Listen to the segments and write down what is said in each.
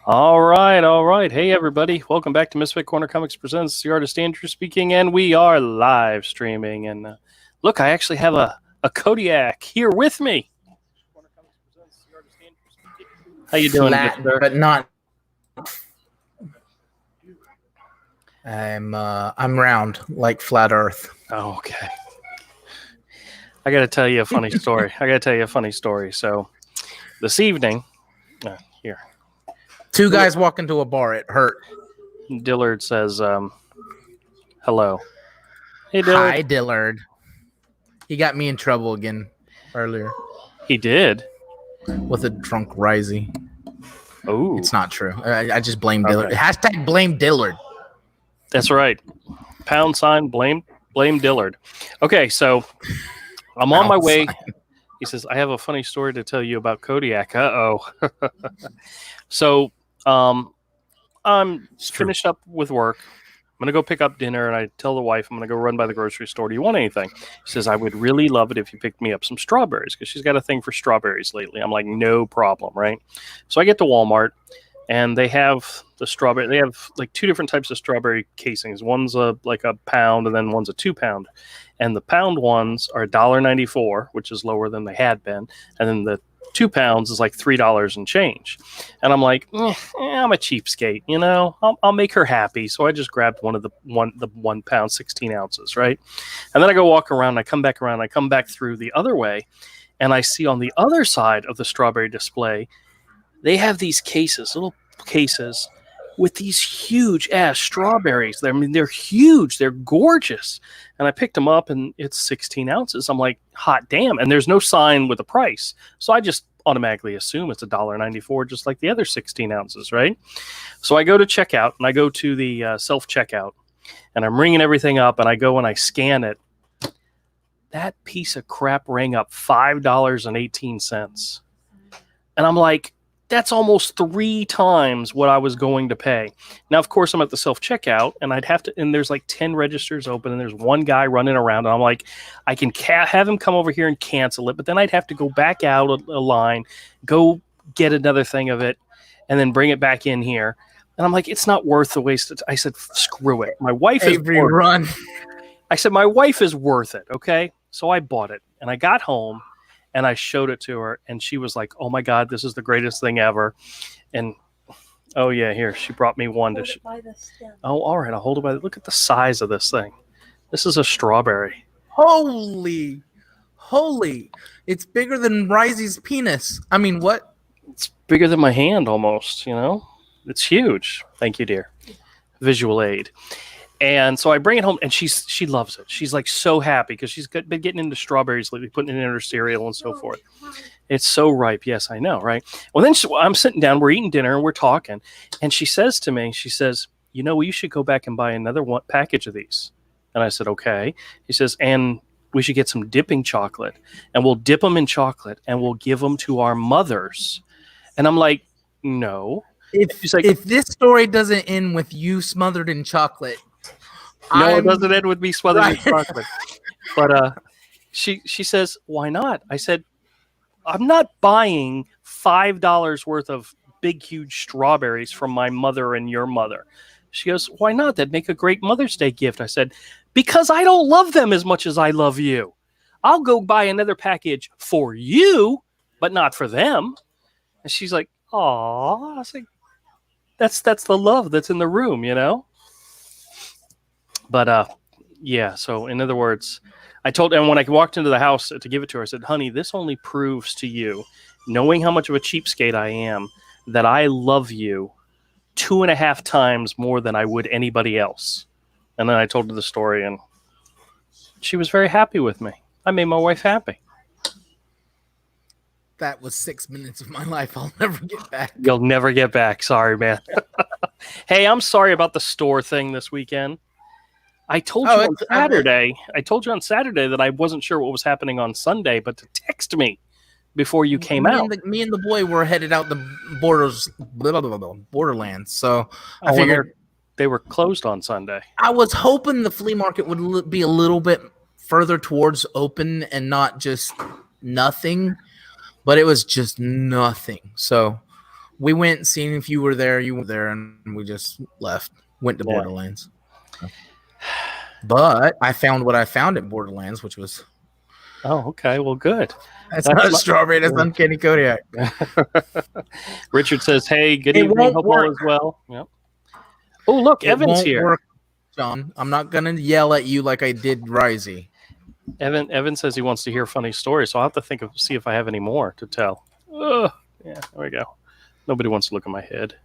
All right, all right. Hey, everybody. Welcome back to Misfit Corner Comics Presents. The artist Andrew speaking, and we are live streaming. And look, I actually have a Kodiak here with me. How you doing, Flat, sir? but not. I'm round like flat Earth. Oh, okay. I got to tell you a funny story. So this evening, here, Two guys walk into a bar. It hurt. Dillard says, hello. Hey, Dillard. Hi, Dillard. He got me in trouble again earlier He did. with a drunk Risey. Oh, It's not true. I just blame Dillard. Hashtag blame Dillard. that's right. # blame Dillard. Okay, so I'm on my way. He says, I have a funny story to tell you about Kodiak. Uh-oh. So I'm finished up with work. I'm going to go pick up dinner, and I tell the wife I'm going to go run by the grocery store. Do you want anything? She says, I would really love it if you picked me up some strawberries, because she's got a thing for strawberries lately. I'm like, no problem, right? So I get to Walmart, and they have the strawberry. They have like two different types of strawberry casings. One's like a pound, and then one's a 2 pound. And the pound ones are $1.94, which is lower than they had been. And then the 2 pounds is like $3 and change. And I'm like, I'm a cheapskate, you know, I'll make her happy. So I just grabbed the 1 pound, 16 ounces, right? And then I go walk around, I come back through the other way, and I see on the other side of the strawberry display, they have these cases, little cases with these huge ass strawberries. They're huge, they're gorgeous. And I picked them up, and it's 16 ounces. I'm like, hot damn. And there's no sign with the price. So I just automatically assume it's $1.94, just like the other 16 ounces, right? So I go to checkout, and I go to the self-checkout, and I'm ringing everything up, and I go and I scan it. That piece of crap rang up $5.18. And I'm like, that's almost 3 times what I was going to pay. Now, of course, I'm at the self-checkout, and and there's like 10 registers open, and there's one guy running around, and I'm like, I can have him come over here and cancel it, but then I'd have to go back out a line, go get another thing of it, and then bring it back in here. And I'm like, it's not worth the waste. I said, screw it. My wife is run. I said, my wife is worth it, okay? So I bought it, and I got home, and I showed it to her, and she was like, oh, my God, this is the greatest thing ever. And, oh, yeah, here, she brought me one. Oh, all right, I'll hold it by look at the size of this thing. This is a strawberry. Holy. It's bigger than Risey's penis. I mean, what? It's bigger than my hand almost, you know? It's huge. Thank you, dear. Visual aid. And so I bring it home, and she loves it. She's like so happy because she's been getting into strawberries lately, putting it in her cereal and so forth. It's so ripe. Yes, I know, right? Well, then I'm sitting down, we're eating dinner, and we're talking. And she says to me, you know, you should go back and buy another package of these. And I said, okay. He says, and we should get some dipping chocolate, and we'll dip them in chocolate, and we'll give them to our mothers. And I'm like, no. If this story doesn't end with you smothered in chocolate, no, it doesn't end with me smothered in chocolate. But she says, why not? I said, I'm not buying $5 worth of big, huge strawberries from my mother and your mother. She goes, why not? That'd make a great Mother's Day gift. I said, because I don't love them as much as I love you. I'll go buy another package for you, but not for them. And she's like, aw. I was like, that's the love that's in the room, you know? But, yeah, so in other words, I told, and when I walked into the house to give it to her, I said, honey, this only proves to you, knowing how much of a cheapskate I am, that I love you 2.5 times more than I would anybody else. And then I told her the story, and she was very happy with me. I made my wife happy. That was 6 minutes of my life I'll never get back. You'll never get back. Sorry, man. Hey, I'm sorry about the store thing this weekend. I told you on Saturday. I told you on Saturday that I wasn't sure what was happening on Sunday, but to text me before you came out. Me and the boy were headed out the Borderlands. So I figured they were closed on Sunday. I was hoping the flea market would be a little bit further towards open and not just nothing, but it was just nothing. So We went, seeing if you were there. You were there, and we just left. Went to Yeah. Borderlands. But I found what I found at Borderlands, which was Oh, okay. Well, good. that's not a strawberry. That's Yeah. uncanny Kodiak. Richard says, "Hey, good It evening. won't Hope all work. is well." Yep. Oh, look, It Evan's won't here. work, John. I'm not gonna yell at you like I did Risey. Evan says he wants to hear funny stories, so I'll have to see if I have any more to tell. Ugh. Yeah, there we go. Nobody wants to look at my head.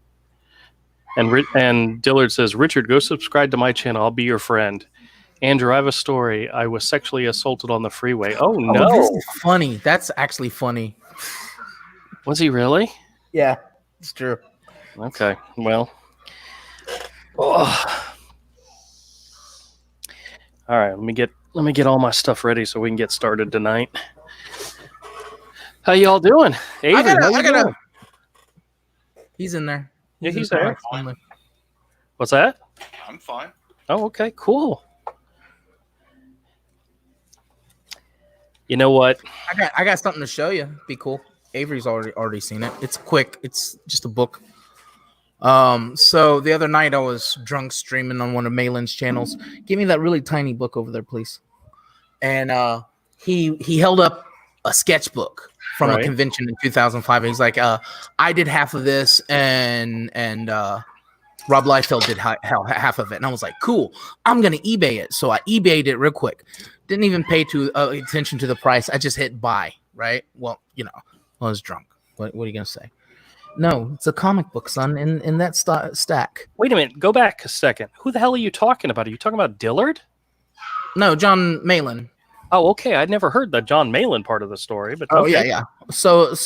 And Dillard says, "Richard, go subscribe to my channel. I'll be your friend." Andrew, I have a story. I was sexually assaulted on the freeway. Oh no! Oh, this is funny. That's actually funny. Was he really? Yeah, it's true. Okay. Well. Oh. All right. Let me get all my stuff ready so we can get started tonight. How y'all doing? Avery, how you doing? He's in there. Yeah, he's in there. Finally. What's that? I'm fine. Oh, okay, cool. You know what? I got something to show you. Be cool. Avery's already seen it. It's quick. It's just a book. So the other night I was drunk streaming on one of Malin's channels. Give me that really tiny book over there, please. And he held up a sketchbook from a convention in 2005. And he's like, I did half of this, and Rob Liefeld did half of it. And I was like, cool. I'm gonna eBay it. So I eBayed it real quick. Didn't even pay attention to the price. I just hit buy. Right. Well, you know, I was drunk. What are you gonna say? No, it's a comic book, son, in that stack. Wait a minute. Go back a second. Who the hell are you talking about? Are you talking about Dillard? No, John Malin. Oh, okay. I'd never heard the John Malin part of the story, but Oh okay. yeah. So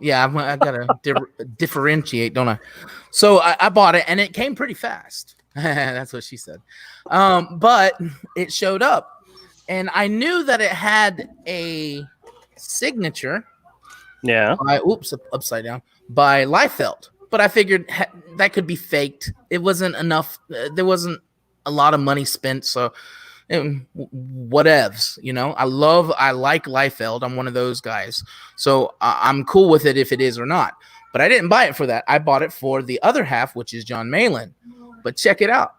yeah, I gotta differentiate, don't I? So I bought it, and it came pretty fast. That's what she said. But it showed up, and I knew that it had a signature. Yeah. Upside down by Liefeld, but I figured that could be faked. It wasn't enough. There wasn't a lot of money spent, so whatevs. You know, I like Liefeld. I'm one of those guys, so I'm cool with it if it is or not. But I didn't buy it for that. I bought it for the other half, which is John Malin. But check it out.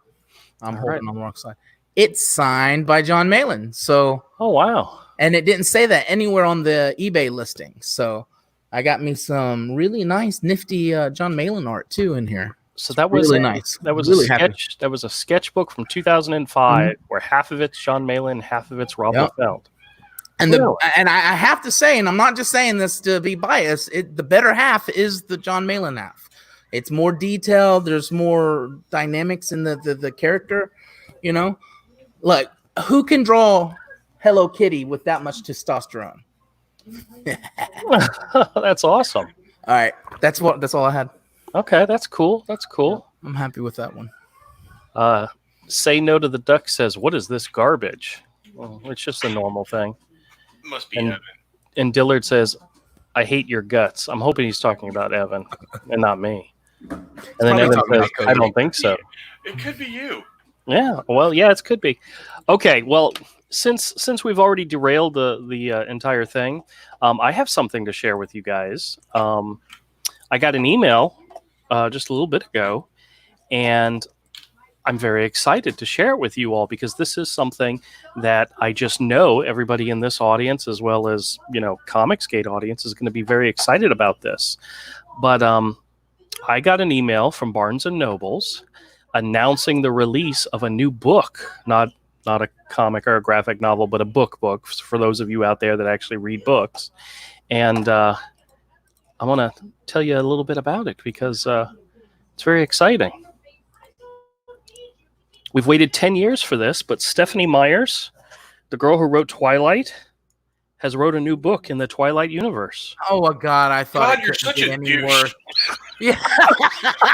I'm holding on the wrong side. It's signed by John Malin. So, oh wow. And it didn't say that anywhere on the eBay listing. So I got me some really nice, nifty John Malin art too in here. So that was really nice. That was really a sketch. happy. That was a sketchbook from 2005, where half of it's John Malin, half of it's Rob Liefeld. And I have to say, and I'm not just saying this to be biased, the better half is the John Malin half. It's more detailed. There's more dynamics in the character. You know, like who can draw Hello Kitty with that much testosterone? That's awesome. All right, that's all I had. Okay, that's cool. That's cool. I'm happy with that one. Say No to the Duck says, "What is this garbage?" Well, it's just a normal thing. Must be Evan. And Dillard says, "I hate your guts." I'm hoping he's talking about Evan and not me. And then Evan says, "I don't think so." It could be you. Yeah. Well, yeah, it could be. Okay. Well, since we've already derailed the entire thing, I have something to share with you guys. I got an email just a little bit ago, and I'm very excited to share it with you all because this is something that I just know everybody in this audience, as well as, you know, Comicsgate audience, is going to be very excited about this. But I got an email from Barnes and Nobles announcing the release of a new book, not a comic or a graphic novel, but a book for those of you out there that actually read books. And I want to tell you a little bit about it because it's very exciting. We've waited 10 years for this, but Stephanie Myers, the girl who wrote Twilight, has wrote a new book in the Twilight universe. Oh my God! I thought God, you're such a douche. Worse. Yeah.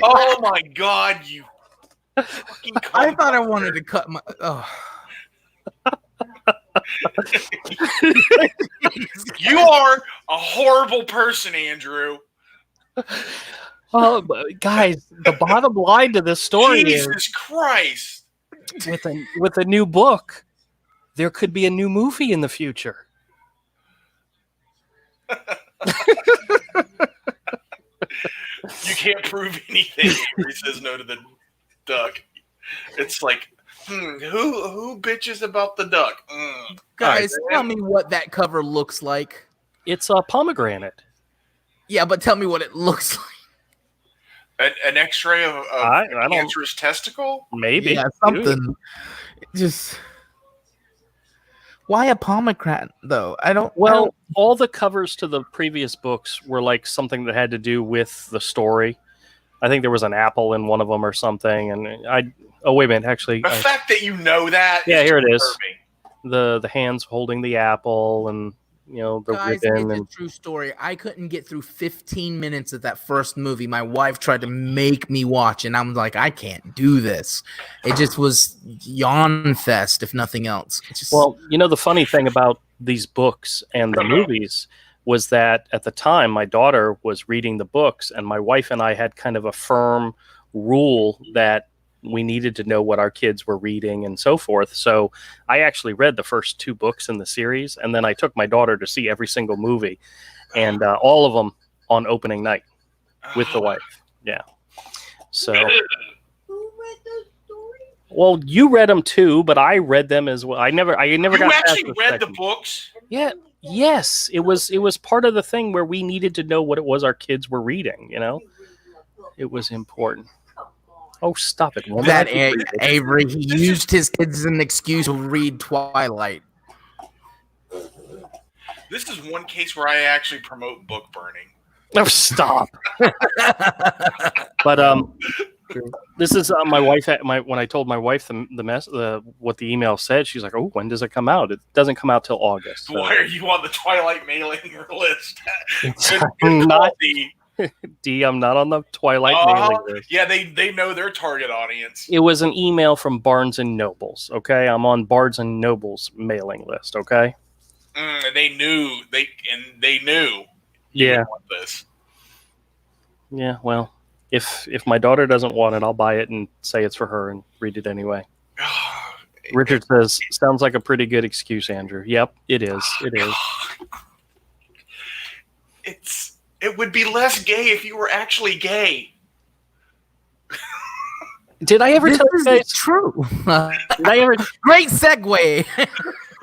Oh my God, you. I thought I wanted to cut my. Oh. You are a horrible person, Andrew. Oh, guys, the bottom line to this story Jesus Christ. with a new book, there could be a new movie in the future. You can't prove anything. He says no to the duck. It's like, who bitches about the duck? Guys, Alright, tell me what that cover looks like. It's a pomegranate. Yeah, but tell me what it looks like. An X-ray of I a don't- cancerous testicle? Maybe. Yeah, something. Just why a pomegranate though? Well, all the covers to the previous books were like something that had to do with the story. I think there was an apple in one of them or something, and oh wait a minute, actually, The fact that you know that. Yeah, here it is. disturbing. the hands holding the apple, and the guys, ribbon, it's and a true story. I couldn't get through 15 minutes of that first movie. My wife tried to make me watch, and I'm like, I can't do this. It just was yawn fest, if nothing else. It's just, well, the funny thing about these books and the movies was that at the time my daughter was reading the books, and my wife and I had kind of a firm rule that we needed to know what our kids were reading and so forth. So I actually read the first 2 books in the series, and then I took my daughter to see every single movie, and all of them on opening night with the wife. Yeah. So, well, you read them too, but I read them as well. I never You got past actually the read the second. books? Yeah. Yes, it was part of the thing where we needed to know what it was our kids were reading. It was important. Oh, stop it! Woman. that Avery, he used his kids as an excuse to read Twilight. This is one case where I actually promote book burning. Oh, stop. But this is my wife. When I told my wife what the email said, she's like, "Oh, when does it come out?" It doesn't come out till August. So. Why are you on the Twilight mailing list? I'm not, D. D. I'm not on the Twilight mailing list. Yeah, they know their target audience. It was an email from Barnes and Nobles. Okay, I'm on Barnes and Nobles mailing list. Okay. They knew they knew. You Yeah. would want this. Yeah. Well, if my daughter doesn't want it, I'll buy it and say it's for her and read it anyway. Richard says, "Sounds like a pretty good excuse, Andrew." Yep, it is. It is. It would be less gay if you were actually gay. Did I ever tell you guys? True. Did I ever? Great segue.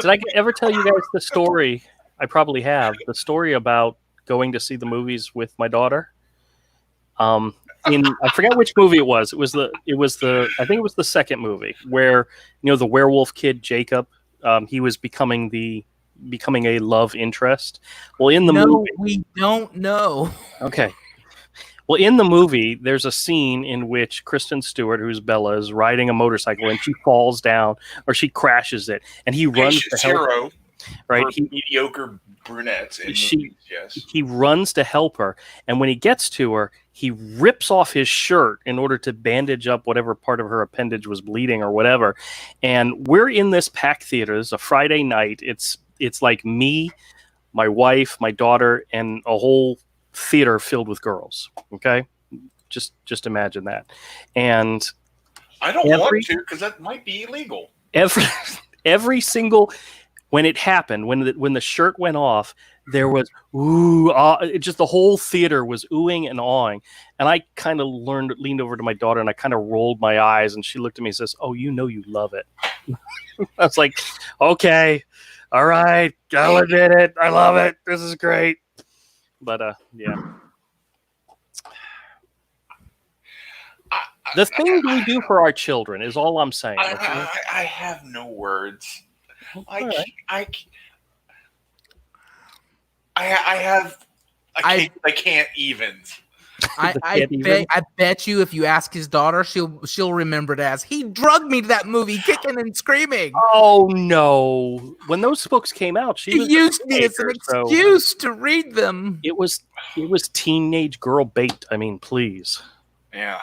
Did I ever tell you guys the story? I probably have the story about going to see the movies with my daughter. I forget which movie it was. It was the I think it was the second movie where the werewolf kid Jacob. He was becoming a love interest. Well, in the movie, we don't know. Okay. Well, in the movie, there's a scene in which Kristen Stewart, who's Bella, is riding a motorcycle and she falls down or she crashes it, and he runs to help her. Hero, Right? Mediocre brunettes in She- movies, yes. He runs to help her, and when he gets to her, he rips off his shirt in order to bandage up whatever part of her appendage was bleeding or whatever. And we're in this packed theater. It's a Friday night. It's like me, my wife, my daughter, and a whole theater filled with girls. Okay, just imagine that. And I don't want to because that might be illegal. every single when it happened, when the shirt went off, there was just the whole theater was oohing and awing, and I kind of leaned over to my daughter and I kind of rolled my eyes, and she looked at me and says, "Oh, you love it." I was like, "Okay, all right, I'll admit it. I love it. This is great." But yeah, the thing we do for our children is all I'm saying. Okay? I have no words. Right. I can't even. I bet you if you ask his daughter, she'll remember it as he drugged me to that movie, kicking and screaming. Oh no! When those books came out, she used me as an excuse to read them. It was teenage girl bait. I mean, please. Yeah.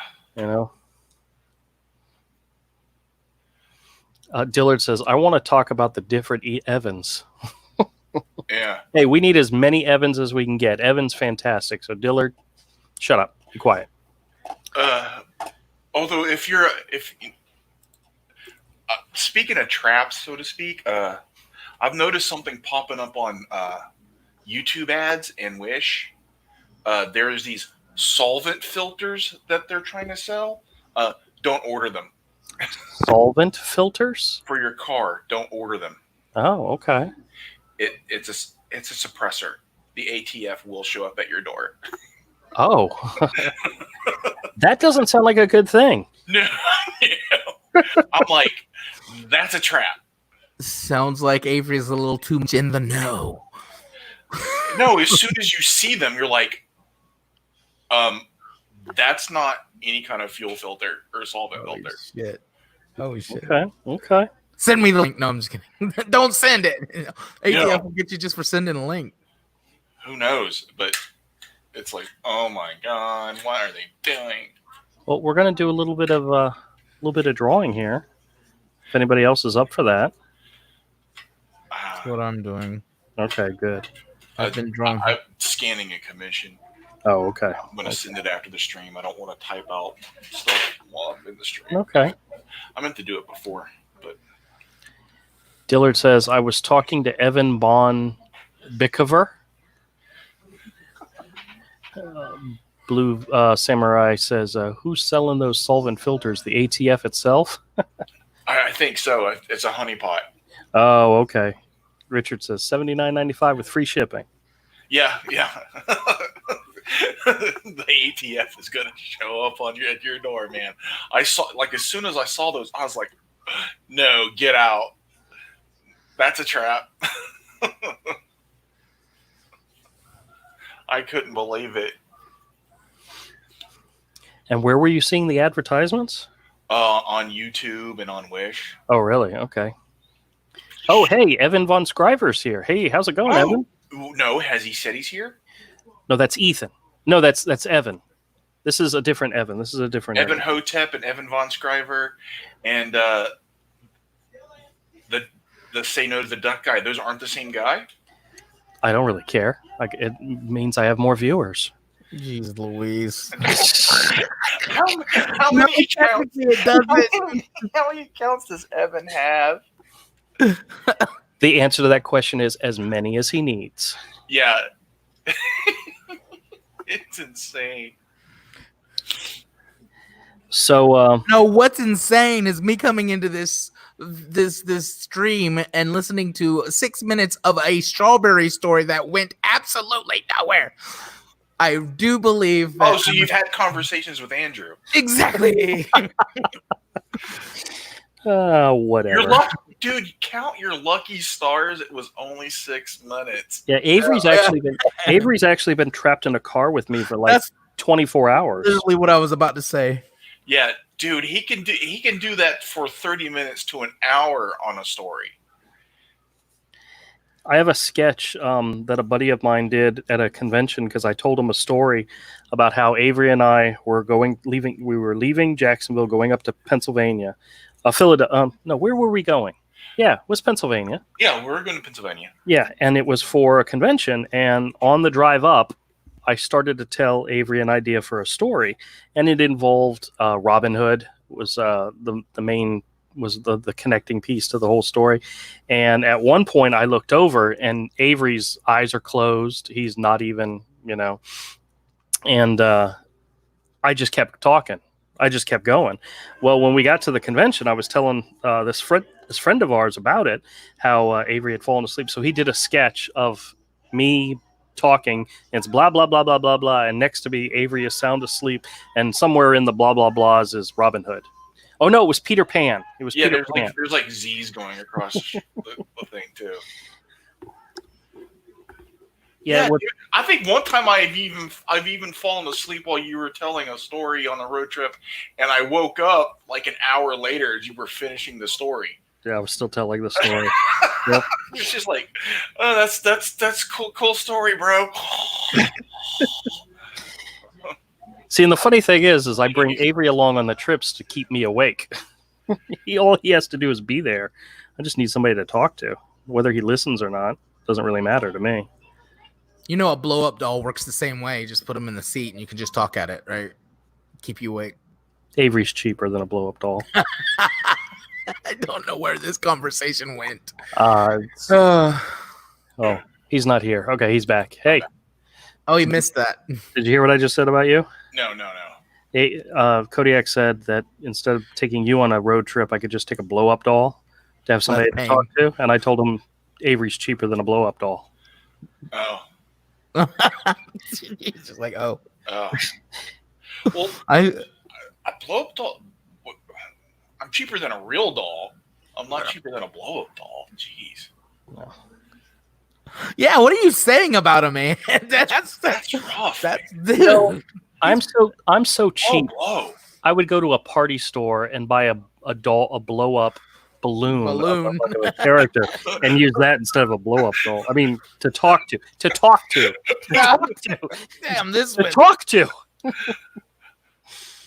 Dillard says, "I want to talk about the different Evans." Yeah. Hey, we need as many Evans as we can get. Evan's fantastic. So Dillard, shut up. Be quiet. Although speaking of traps, so to speak, I've noticed something popping up on YouTube ads and Wish. There's these solvent filters that they're trying to sell, don't order them. Solvent filters? For your car, don't order them. Oh, okay. It's a suppressor. The ATF will show up at your door. Oh, that doesn't sound like a good thing. No, I'm like, that's a trap. Sounds like Avery's a little too much in the know. No, as soon as you see them, you're like, that's not any kind of fuel filter or solvent Holy filter. shit. Holy shit. Okay. Send me the link. No, I'm just kidding. Don't send it. ATF No. will get you just for sending a link. Who knows? But it's like, oh my god, what are they doing? Well, we're gonna do a little bit of drawing here. If anybody else is up for that. That's what I'm doing. Okay, good. I've been drawing. I'm scanning a commission. Oh, okay. I'm gonna send it after the stream. I don't want to type out stuff while I'm in the stream. Okay. I meant to do it before, but Dillard says, I was talking to Evan Bon Bickover. Blue Samurai says, who's selling those solvent filters? The ATF itself? I think so. It's a honeypot. Oh, okay. Richard says $79.95 with free shipping. Yeah. The ATF is gonna show up at your door, man. I saw, like, as soon as I saw those, I was like, no, get out. That's a trap. I couldn't believe it. And where were you seeing the advertisements? On YouTube and on Wish. Oh, really? Okay. Oh, hey, Evan Von Scriver's here. Hey, how's it going, Evan? No, has he said he's here? No, that's Ethan. No, that's Evan. This is a different Evan. This is a different Evan Hotep and Evan Von Scriver and the Say No to the Duck guy. Those aren't the same guy? I don't really care. Like, it means I have more viewers. Jeez Louise. How many accounts? It doesn't. How many accounts does Evan have? The answer to that question is as many as he needs. Yeah. It's insane. So, No, what's insane is me coming into this stream and listening to 6 minutes of a strawberry story that went absolutely nowhere. I do believe that. Oh, so you've had conversations with Andrew. Exactly. whatever. You're lucky, dude. Count your lucky stars. It was only 6 minutes. Yeah, Avery's actually been trapped in a car with me for like That's 24 hours. literally what I was about to say. Yeah, dude, he can do that for 30 minutes to an hour on a story. I have a sketch that a buddy of mine did at a convention because I told him a story about how Avery and I were leaving Jacksonville, going up to Pennsylvania, Philadelphia. No, where were we going? Yeah, it was Pennsylvania. Yeah, we're going to Pennsylvania. Yeah, and it was for a convention. And on the drive up, I started to tell Avery an idea for a story, and it involved Robin Hood was the main. Was the connecting piece to the whole story. And at one point I looked over and Avery's eyes are closed. He's not even, and I just kept talking. I just kept going. Well, when we got to the convention, I was telling this friend of ours about it, how Avery had fallen asleep. So he did a sketch of me talking, and it's blah, blah, blah, blah, blah, blah. And next to me, Avery is sound asleep. And somewhere in the blah, blah, blahs is Robin Hood. Oh no, it was Peter Pan. It was Peter Pan. There's like Z's going across the thing too. Yeah, dude, I think one time I've even fallen asleep while you were telling a story on a road trip, and I woke up like an hour later as you were finishing the story. Yeah, I was still telling the story. Yep. It's just like, oh, that's cool story, bro. See, and the funny thing is I bring Avery along on the trips to keep me awake. All he has to do is be there. I just need somebody to talk to. Whether he listens or not doesn't really matter to me. A blow-up doll works the same way. Just put him in the seat and you can just talk at it, right? Keep you awake. Avery's cheaper than a blow-up doll. I don't know where this conversation went. Oh, he's not here. Okay, he's back. Hey. Oh, he missed that. Did you hear what I just said about you? No. Kodiak said that instead of taking you on a road trip, I could just take a blow up doll to have somebody to Less talk to. And I told him Avery's cheaper than a blow up doll. Oh. He's just like, oh. Oh. Well, I a blow up doll. I'm cheaper than a real doll. I'm not cheaper than a blow up doll. Jeez. Yeah, what are you saying about him, man? That's rough. That's man. dude. No. I'm so cheap. Oh, I would go to a party store and buy a blow up balloon of a character and use that instead of a blow up doll. I mean, to talk to. Damn, this To one. talk to.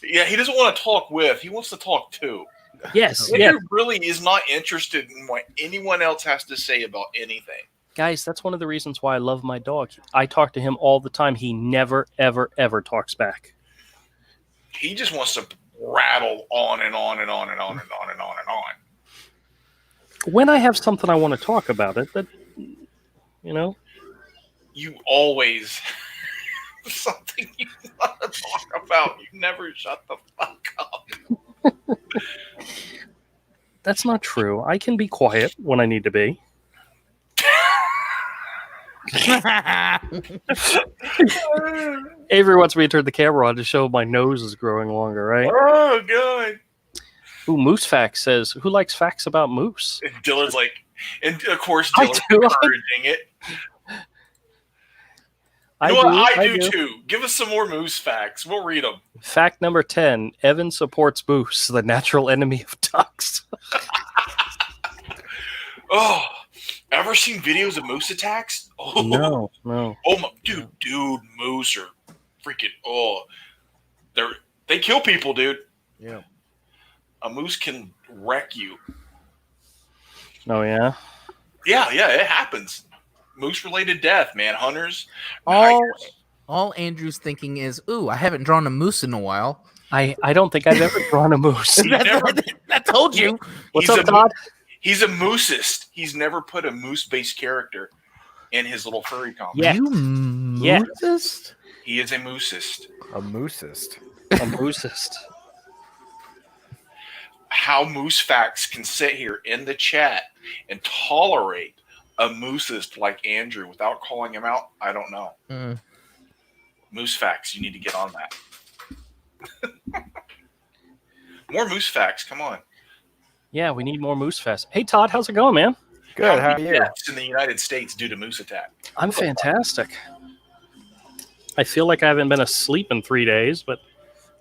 yeah. He doesn't want to talk with. He wants to talk to. Yes, He yes. really is not interested in what anyone else has to say about anything. Guys, that's one of the reasons why I love my dog. I talk to him all the time. He never, ever, ever talks back. He just wants to rattle on and on and on and on and on and on and on. When I have something I want to talk about it, that, you know, You always have something you want to talk about. You never shut the fuck up. that's not true. I can be quiet when I need to be. Avery wants me to turn the camera on to show my nose is growing longer, right? Oh, God. Ooh, Moose Facts says, who likes facts about moose? And Dylan's like, and of course, I Dylan's do. encouraging it. I You know what? do, I do too. Give us some more moose facts. We'll read them. Fact number 10, Evan supports moose, the natural enemy of ducks. Oh, ever seen videos of moose attacks? Oh, No. Oh my, dude, moose are freaking. Oh, they kill people, dude. Yeah. A moose can wreck you. Oh, yeah? Yeah, it happens. Moose-related death, man. Hunters. All hikers. all Andrew's thinking is, ooh, I haven't drawn a moose in a while. I don't think I've ever drawn a moose. I told you. What's He's up, Todd? He's a moosist. He's never put a moose-based character in his little furry comic. Yeah. You Yeah. moosist? He is a moosist. A moosist. A moosist. How Moose Facts can sit here in the chat and tolerate a moosist like Andrew without calling him out, I don't know. Mm. Moose Facts, you need to get on that. More Moose Facts, come on. Yeah, we need more Moose Fest. Hey, Todd, how's it going, man? Good. How are many you? deaths in the United States due to moose attack? I'm fantastic. I feel like I haven't been asleep in 3 days, but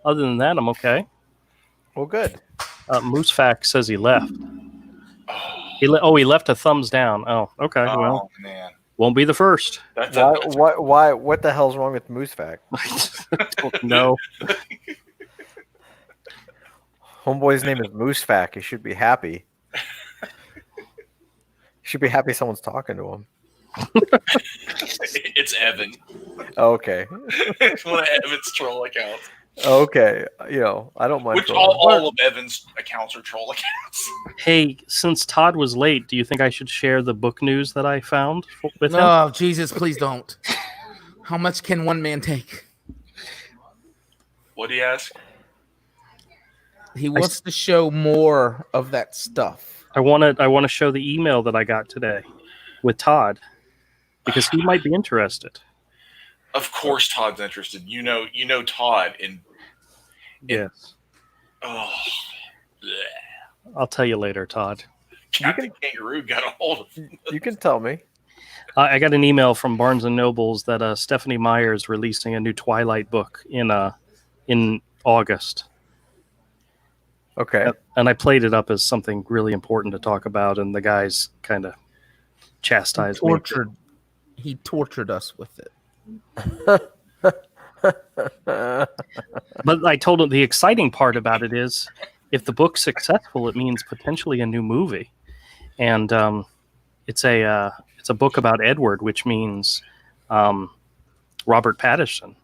other than that, I'm okay. Well, good. Moose Fact says he left. Oh, He left a thumbs down. Oh, okay. Well, man. won't be the first. That's Why? What the hell's wrong with Moose Fact? No. Homeboy's name is Moose Fact. He should be happy. He should be happy someone's talking to him. It's Evan. Okay. It's one of Evan's troll accounts. Okay. I don't mind. Which trolling. all of Evan's accounts are troll accounts. Hey, since Todd was late, do you think I should share the book news that I found with him? Oh, Jesus, please don't. How much can one man take? What do you ask? He wants to show more of that stuff. I want to show the email that I got today with Todd because he might be interested. Of course, Todd's interested. You know Todd, and Yes. oh, bleh. I'll tell you later, Todd. Captain Kangaroo got a hold of him. You can tell me. I got an email from Barnes and Nobles that Stephanie Meyer is releasing a new Twilight book in August. Okay. And I played it up as something really important to talk about, and the guys kind of chastised me. He tortured us with it. But I told him the exciting part about it is if the book's successful, it means potentially a new movie. And it's a book about Edward, which means Robert Pattinson.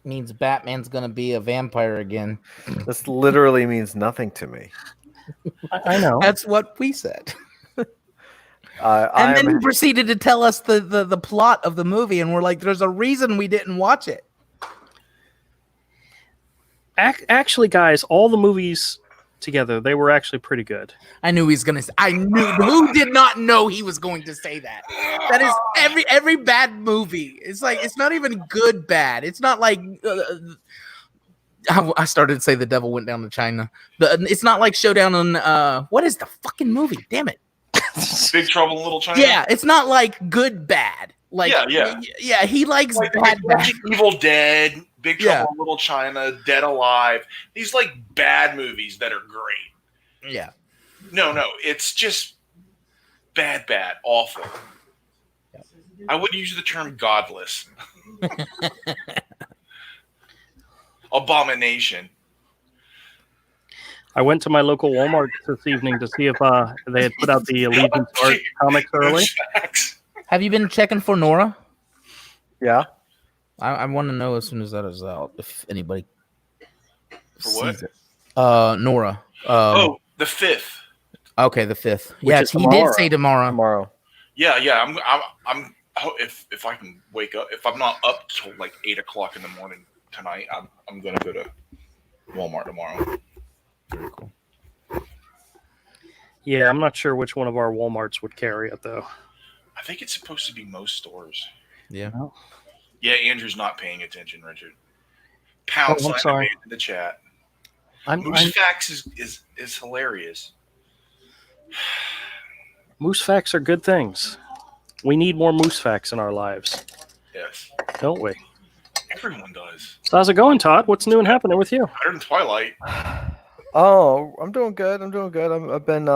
Means Batman's gonna be a vampire again. This literally means nothing to me. I know. That's what we said. And then he I'm proceeded to tell us the plot of the movie, and we're like, "There's a reason we didn't watch it." Actually, guys, all the movies together, they were actually pretty good. I knew he's gonna. I knew. Who did not know he was going to say that? That is every bad movie. It's like it's not even good bad. It's not like. I started to say The Devil Went Down to China. It's not like Showdown on. What is the fucking movie? Damn it. Big Trouble in Little China. Yeah, it's not like good bad. Like yeah. He likes bad. Evil Dead, Big Trouble Yeah. in Little China, Dead Alive. These like bad movies that are great. Yeah. No, it's just bad, awful. I would use the term godless. Abomination. I went to my local Walmart this evening to see if they had put out the Allegiance Art comics early. Facts. Have you been checking for Nora? yeah. I want to know as soon as that is out if anybody. For what? sees it. Nora. Oh, the 5th. Okay, the 5th. Yeah, is he tomorrow. did say tomorrow. Tomorrow. Yeah. I'm. If I can wake up, if I'm not up till like 8 o'clock in the morning tonight, I'm gonna go to Walmart tomorrow. Very cool. Yeah, I'm not sure which one of our Walmarts would carry it though. I think it's supposed to be most stores. Yeah. Yeah, Andrew's not paying attention, Richard. Pound Oh, I'm sign sorry. in the chat. I'm Moose Facts is hilarious. Moose facts are good things. We need more moose facts in our lives, Yes, don't we? everyone does. So how's it going, Todd? What's new and happening with you? Better than Twilight. Oh, I'm doing good. I've been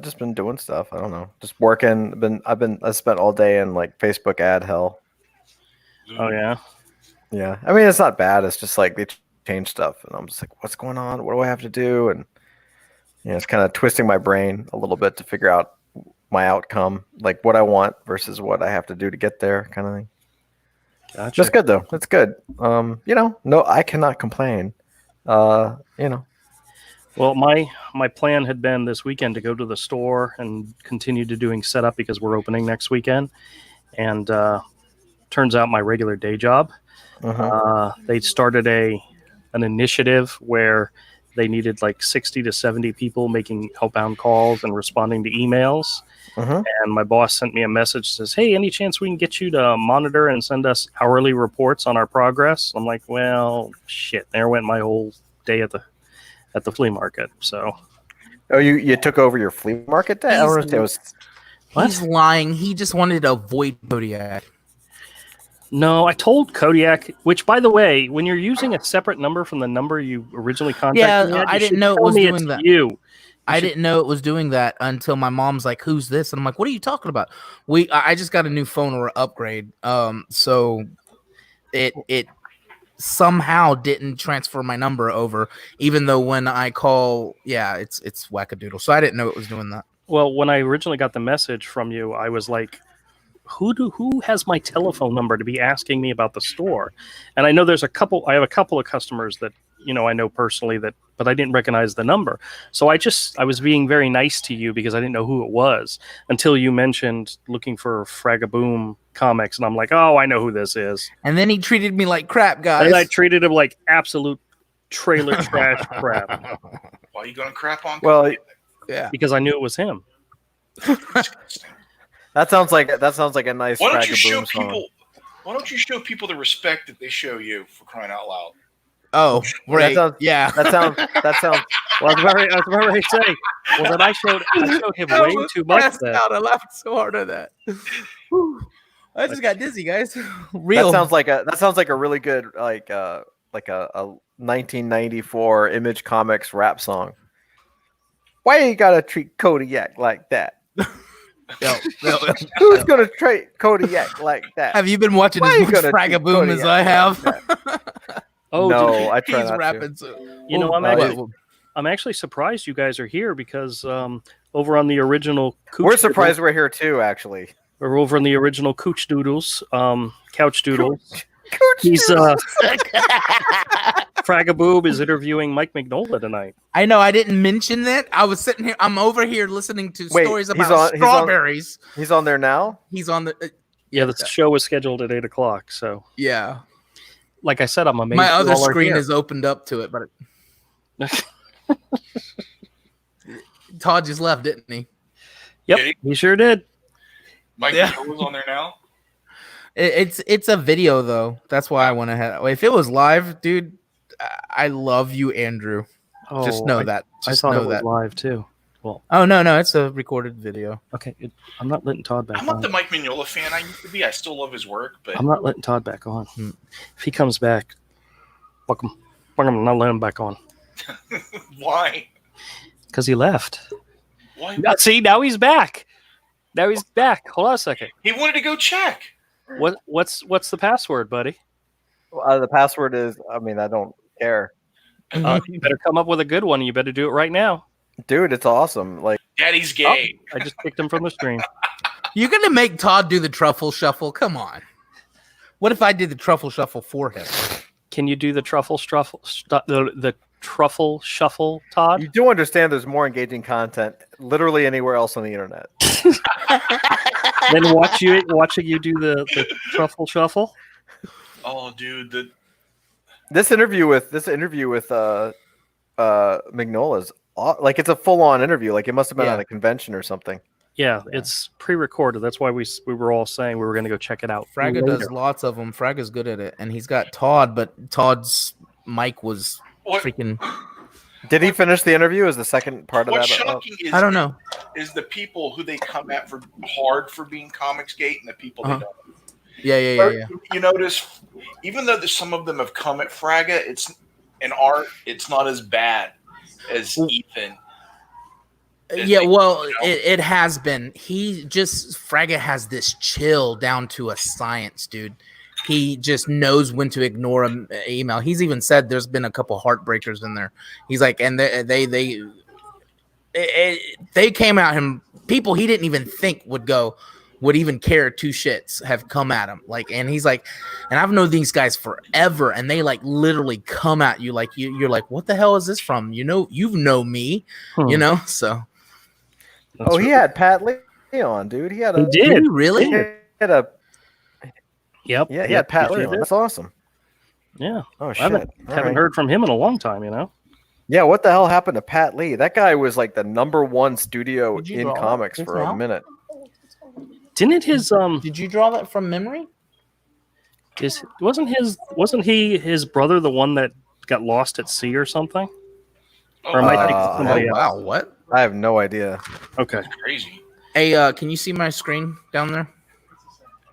just been doing stuff. I don't know, just working. I spent all day in like Facebook ad hell. Oh yeah. Yeah, I mean it's not bad. It's just like they change stuff, and I'm just like, what's going on? What do I have to do? And it's kind of twisting my brain a little bit to figure out my outcome, like what I want versus what I have to do to get there, kind of thing. Gotcha. That's good though. That's good. No, I cannot complain. Well, my plan had been this weekend to go to the store and continue to doing setup because we're opening next weekend, and turns out my regular day job. They started an initiative where they needed like 60 to 70 people making outbound calls and responding to emails. And my boss sent me a message that says, "Hey, any chance we can get you to monitor and send us hourly reports on our progress?" I'm like, well, shit, there went my whole day at the flea market. So Oh, you took over your flea market day? I don't understand. It was He's lying. He just wanted to avoid Kodiak. no, I told Kodiak, which by the way, when you're using a separate number from the number you originally contacted me at, I you didn't should know it tell was me doing it's that. you. I didn't know it was doing that until my mom's like, "Who's this?" And I'm like, "What are you talking about?" I just got a new phone or upgrade. So it somehow didn't transfer my number over, even though when I call, it's wackadoodle. So I didn't know it was doing that. Well, when I originally got the message from you, I was like, who has my telephone number to be asking me about the store? And I know I have a couple of customers that, I know personally but I didn't recognize the number. So I was being very nice to you because I didn't know who it was until you mentioned looking for Fragaboom comics. And I'm like, oh, I know who this is. And then he treated me like crap, guys. And I treated him like absolute trailer trash crap Why are you gonna crap on? well. Yeah. because I knew it was him. That sounds like a nice. Why don't you show Fragaboom song. people? Why don't you show people the respect that they show you, for crying out loud? Oh, right. sounds- Yeah. That sounds. Well, I was about to say, well, then I showed him way too much Passed then. out. I laughed so hard at that. Whew. I just got dizzy, guys. Real. That sounds like a really good like a 1994 Image Comics rap song. Why you gotta treat Kodiak like that? Yo. Who's gonna treat Kodiak like that? Have you been watching Why as you much gonna Fragaboom treat as I Kodiak have? Oh, no, I try He's not rapping. to. I'm actually surprised you guys are here because over on the original Cooch We're surprised we're here too. Actually, or over on the original Cooch Doodles, Couch Doodles. Cooch He's Fragaboob is interviewing Mike Mignola tonight. I know I didn't mention that. I was sitting here. I'm over here listening to Wait, stories he's about on- strawberries. He's on there now. He's on the. Yeah, the show was scheduled at 8:00. So, Yeah. like I said, I'm amazed. My you other all are screen here. is opened up to it, but Todd just left, didn't he? Yep, Did he sure did. Mike Yeah. was on there now. It's a video though. That's why I went ahead. If it was live, dude, I love you, Andrew. Just Oh, know I- that. I Just thought know it was that. live too. Oh no, it's a recorded video. Okay, I'm not letting Todd back I'm not on. the Mike Mignola fan I used to be. I still love his work, but I'm not letting Todd back on. Hmm. If he comes back, fuck him. I'm not letting him back on why? because he left. Why? See, now he's back. Now he's back. Hold on a second. He wanted to go check. What's the password, buddy? The password is. I mean, I don't care, You better come up with a good one. You better do it right now. dude. It's awesome. Like, Daddy's gay. I just kicked him from the stream. You're gonna make Todd do the truffle shuffle? Come on. What if I did the truffle shuffle for him? Can you do the the truffle shuffle, Todd? you do understand there's more engaging content literally anywhere else on the internet. Then watching you do the truffle shuffle. Oh, dude, This interview with Mignola is like it's a full on interview. Like it must have been Yeah. at a convention or something. Yeah, it's pre-recorded. That's why we were all saying we were going to go check it out. Fraga later. does lots of them. Fraga's good at it, and he's got Todd, but Todd's mic was what? freaking. Did he finish the interview? Is the second part of What's that? shocking is I don't know. is the people who they come at for hard for being Comicsgate and the people Uh-huh. they don't. Yeah. You notice, even though some of them have come at Fraga, it's in art. It's not as bad as Ethan. Yeah, well, You know? it has been. Fraga has this chill down to a science, dude. He just knows when to ignore an email. He's even said there's been a couple heartbreakers in there. He's like, and they came at him. People he didn't even think would even care two shits have come at him. Like, and he's like, and I've known these guys forever, and they like literally come at you like you're like, what the hell is this from? You know me, you know, so. Oh, he had Pat Lee on, dude. He had a. He did. Did you really? He had a. Yep. Yeah, he yep, had Pat sure Lee on. did. That's awesome. Yeah. Oh I shit! haven't All right. heard from him in a long time. You know. Yeah, what the hell happened to Pat Lee? That guy was like the -- studio Did you in draw comics this for a out? minute. Didn't his Did you draw that from memory? wasn't he his brother the one that got lost at sea or something? Or am I thinking Uh, somebody else? Wow, what? I have no idea. Okay. Crazy. Hey, can you see my screen down there?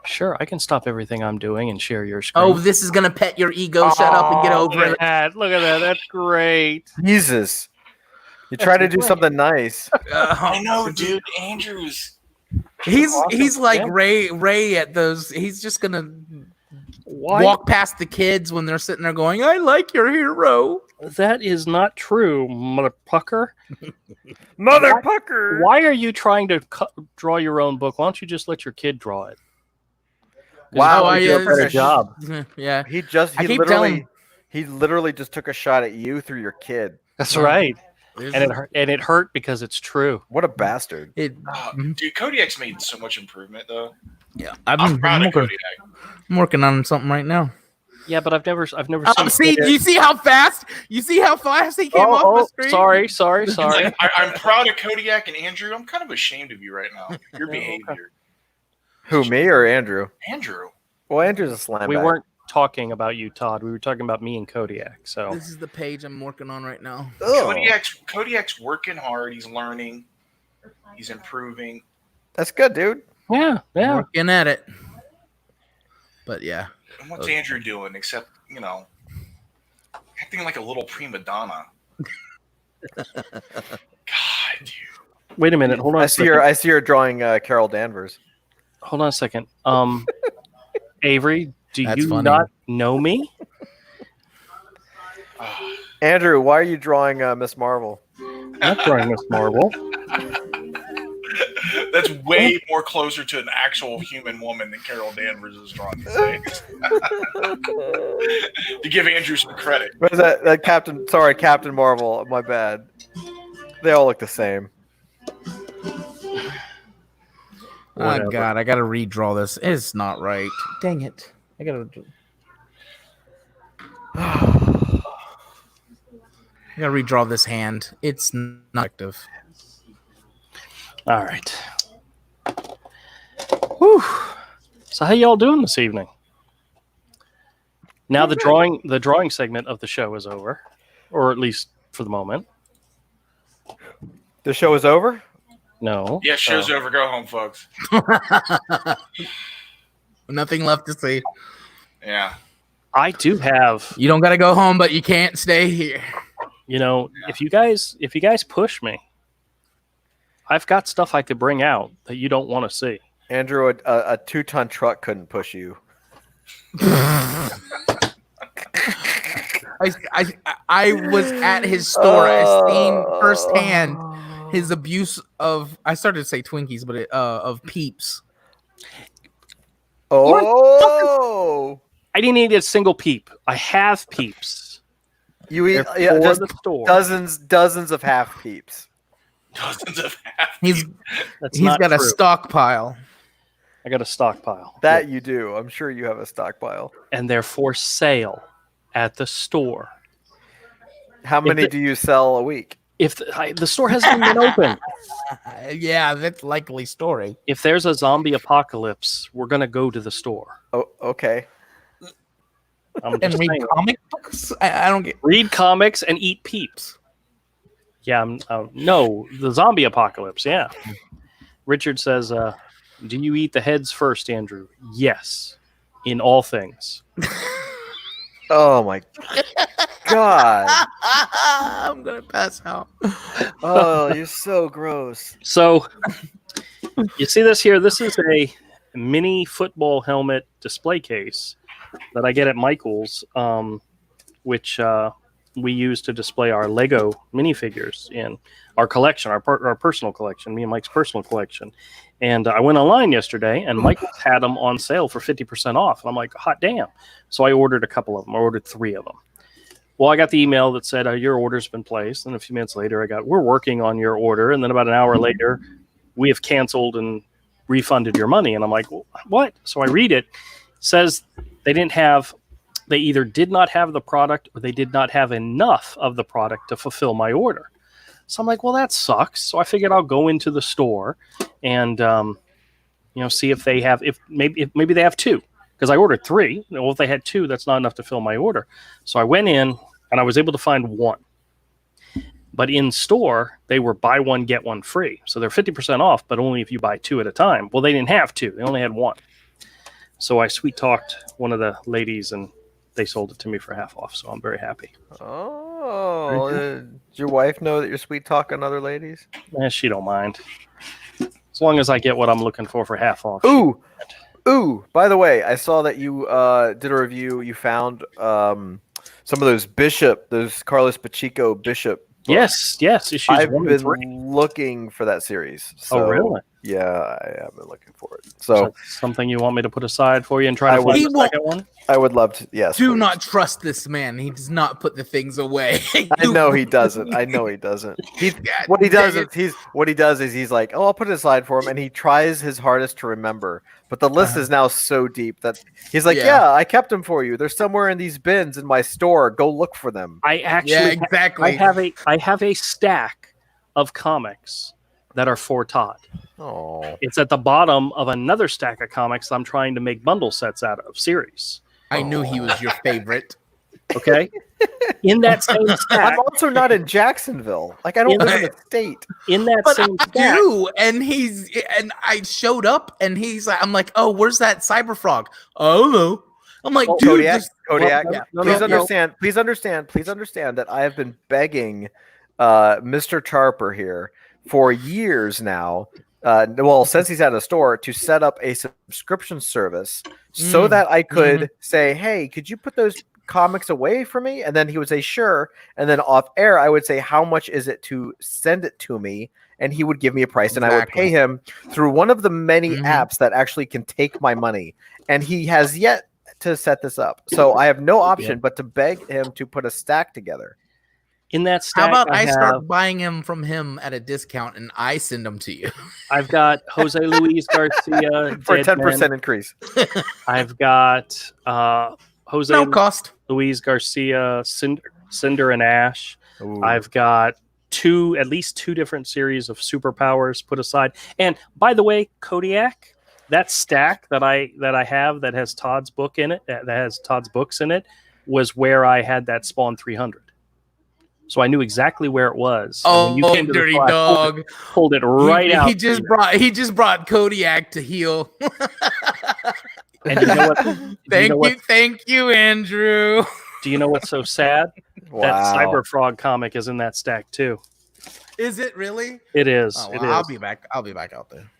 Sure, I can stop everything I'm doing and share your screen. Oh, this is gonna pet your ego. Shut up and get over Look it. at that. Look at that. That's great. Jesus, you try to do great. something nice. I know, dude. Andrew's. He's Awesome. like Yeah. Ray at those. He's just gonna Why? walk past the kids when they're sitting there going, "I like your hero." That is not true, motherfucker. Mother pucker. Why are you trying to draw your own book? Why don't you just let your kid draw it? Wow, Oh, you yeah, do a better it's- job. Yeah, He I keep telling- literally just took a shot at you through your kid. That's Yeah. right. And it hurt because it's true. What a bastard. Mhm. Dude, Kodiak's made so much improvement, though. Yeah, I'm proud of working, Kodiak. I'm working on something right now. Yeah, but I've never seen. See, you see how fast? You see how fast he came off the screen? Sorry. Like, I'm proud of Kodiak and Andrew. I'm kind of ashamed of you right now. Your behavior. Who, me or Andrew? Andrew. Well, Andrew's a slam We bag. weren't talking about you, Todd. We were talking about me and Kodiak. So This is the page I'm working on right now. Ugh. Kodiak's working hard. He's learning. He's improving. That's good, dude. yeah. Working at it. But yeah. And what's Andrew doing except, acting like a little prima donna? God, dude. Wait a minute. Hold on. I a see second. you're drawing Carol Danvers. Hold on a second. Avery, do That's you funny. not know me? Ah, Andrew, why are you drawing Miss Marvel? I'm not drawing Miss Marvel. That's way more closer to an actual human woman than Carol Danvers is trying to say. To give Andrew some credit. What is that Captain? Sorry, Captain Marvel. My bad. They all look the same. Whatever. Oh God, I gotta redraw this. It's not right. Dang it! I gotta redraw this hand. It's not active. All right. Whew. So how y'all doing this evening? Now the drawing segment of the show is over, or at least for the moment. The show is over. No. Yeah, show's over. Go home, folks. Nothing left to see. Yeah. I do have. You don't gotta go home, but you can't stay here. You know, if you guys push me, I've got stuff I could bring out that you don't want to see. Andrew, a 2-ton truck couldn't push you. I was at his store. I seen firsthand his abuse of. I started to say Twinkies, but of Peeps. Oh, I didn't eat a single peep. I have peeps. you eat They're for just the store. dozens of half peeps. Dozens of half. He's That's he's not got a true. stockpile. I got a stockpile. That you do. I'm sure you have a stockpile. And they're for sale at the store. How many do you sell a week? If the store hasn't even been open. Yeah, that's likely story. If there's a zombie apocalypse, we're gonna go to the store. Oh, okay. I'm And just read saying. comic books. I don't get. Read comics and eat peeps. Yeah, no, the zombie apocalypse. Yeah. Richard says, "Do you eat the heads first, Andrew?" Yes, in all things. Oh my god. I'm gonna pass out. Oh, you're so gross. So, you see this here? This is a mini football helmet display case that I get at Michael's, which we use to display our Lego minifigures in our collection, our personal collection, me and Mike's personal collection. And I went online yesterday, and Michael's had them on sale for 50% off. And I'm like, hot damn. So I ordered a couple of them. I ordered 3 of them. Well, I got the email that said, your order's been placed. And a few minutes later, we're working on your order. And then about an hour later, we have canceled and refunded your money. And I'm like, well, what? So I read it. It says they either did not have the product or they did not have enough of the product to fulfill my order. So I'm like, well, that sucks. So I figured I'll go into the store and, see if they have, if maybe they have 2, because I ordered 3. Well, if they had 2, that's not enough to fill my order. So I went in and I was able to find 1. But in store, they were buy 1, get 1 free. So they're 50% off, but only if you buy 2 at a time. Well, they didn't have 2. They only had 1. So I sweet talked one of the ladies and they sold it to me for half off. So I'm very happy. Oh, did your wife know that you're sweet talking other ladies? She don't mind. As long as I get what I'm looking for half off. Ooh, by the way, I saw that you did a review. You found some of those Carlos Pacheco Bishop books. Yes. Issues I've 1 and been 3. looking for that series. So, Oh, really? Yeah, I have been looking for it. So Something you want me to put aside for you and try to find the second one? I would love to. Yes. Do please. not trust this man. He does not put the things away. I know he doesn't. What he does is he's like, oh, I'll put it aside for him, and he tries his hardest to remember. But the list is now so deep that he's like, yeah, I kept them for you. They're somewhere in these bins in my store. Go look for them. I actually, Yeah, exactly. I have a stack of comics that are for Todd. Oh, It's at the bottom of another stack of comics that I'm trying to make bundle sets out of series. I knew he was your favorite. Okay, in that same stack, I'm also not in Jacksonville. Like I don't live in the state. in that But I same stack, do, and I showed up, and I'm like, oh, where's that Cyberfrog? Oh no, I'm like, dude, Kodiak, no, please no. understand that I have been begging Mr. Charper here for years now. Since he's at a store, to set up a subscription service so that I could say, hey, could you put those comics away for me? And then he would say, sure. And then off air, I would say, how much is it to send it to me? And he would give me a price, and I would pay him through one of the many apps that actually can take my money. And he has yet to set this up. So I have no option but to beg him to put a stack together. In that stack, How about I have, start buying him from him at a discount and I send them to you? I've got Jose Luis Garcia For a Dead 10% Man. increase. I've got Jose No cost. Luis Garcia, Cinder and Ash. Ooh. I've got at least two different series of superpowers put aside. And by the way, Kodiak, that stack that I have that has Todd's book in it, that has Todd's books in it, was where I had that Spawn 300. So I knew exactly where it was. Oh, And when you came to the dirty store, I dog! pulled it right out. He just brought Kodiak to heal. And you know what? Thank you, Andrew. Do you know what's so sad? That Wow. Cyber Frog comic is in that stack too. Is it really? It is. Oh, It well, is. I'll be back out there.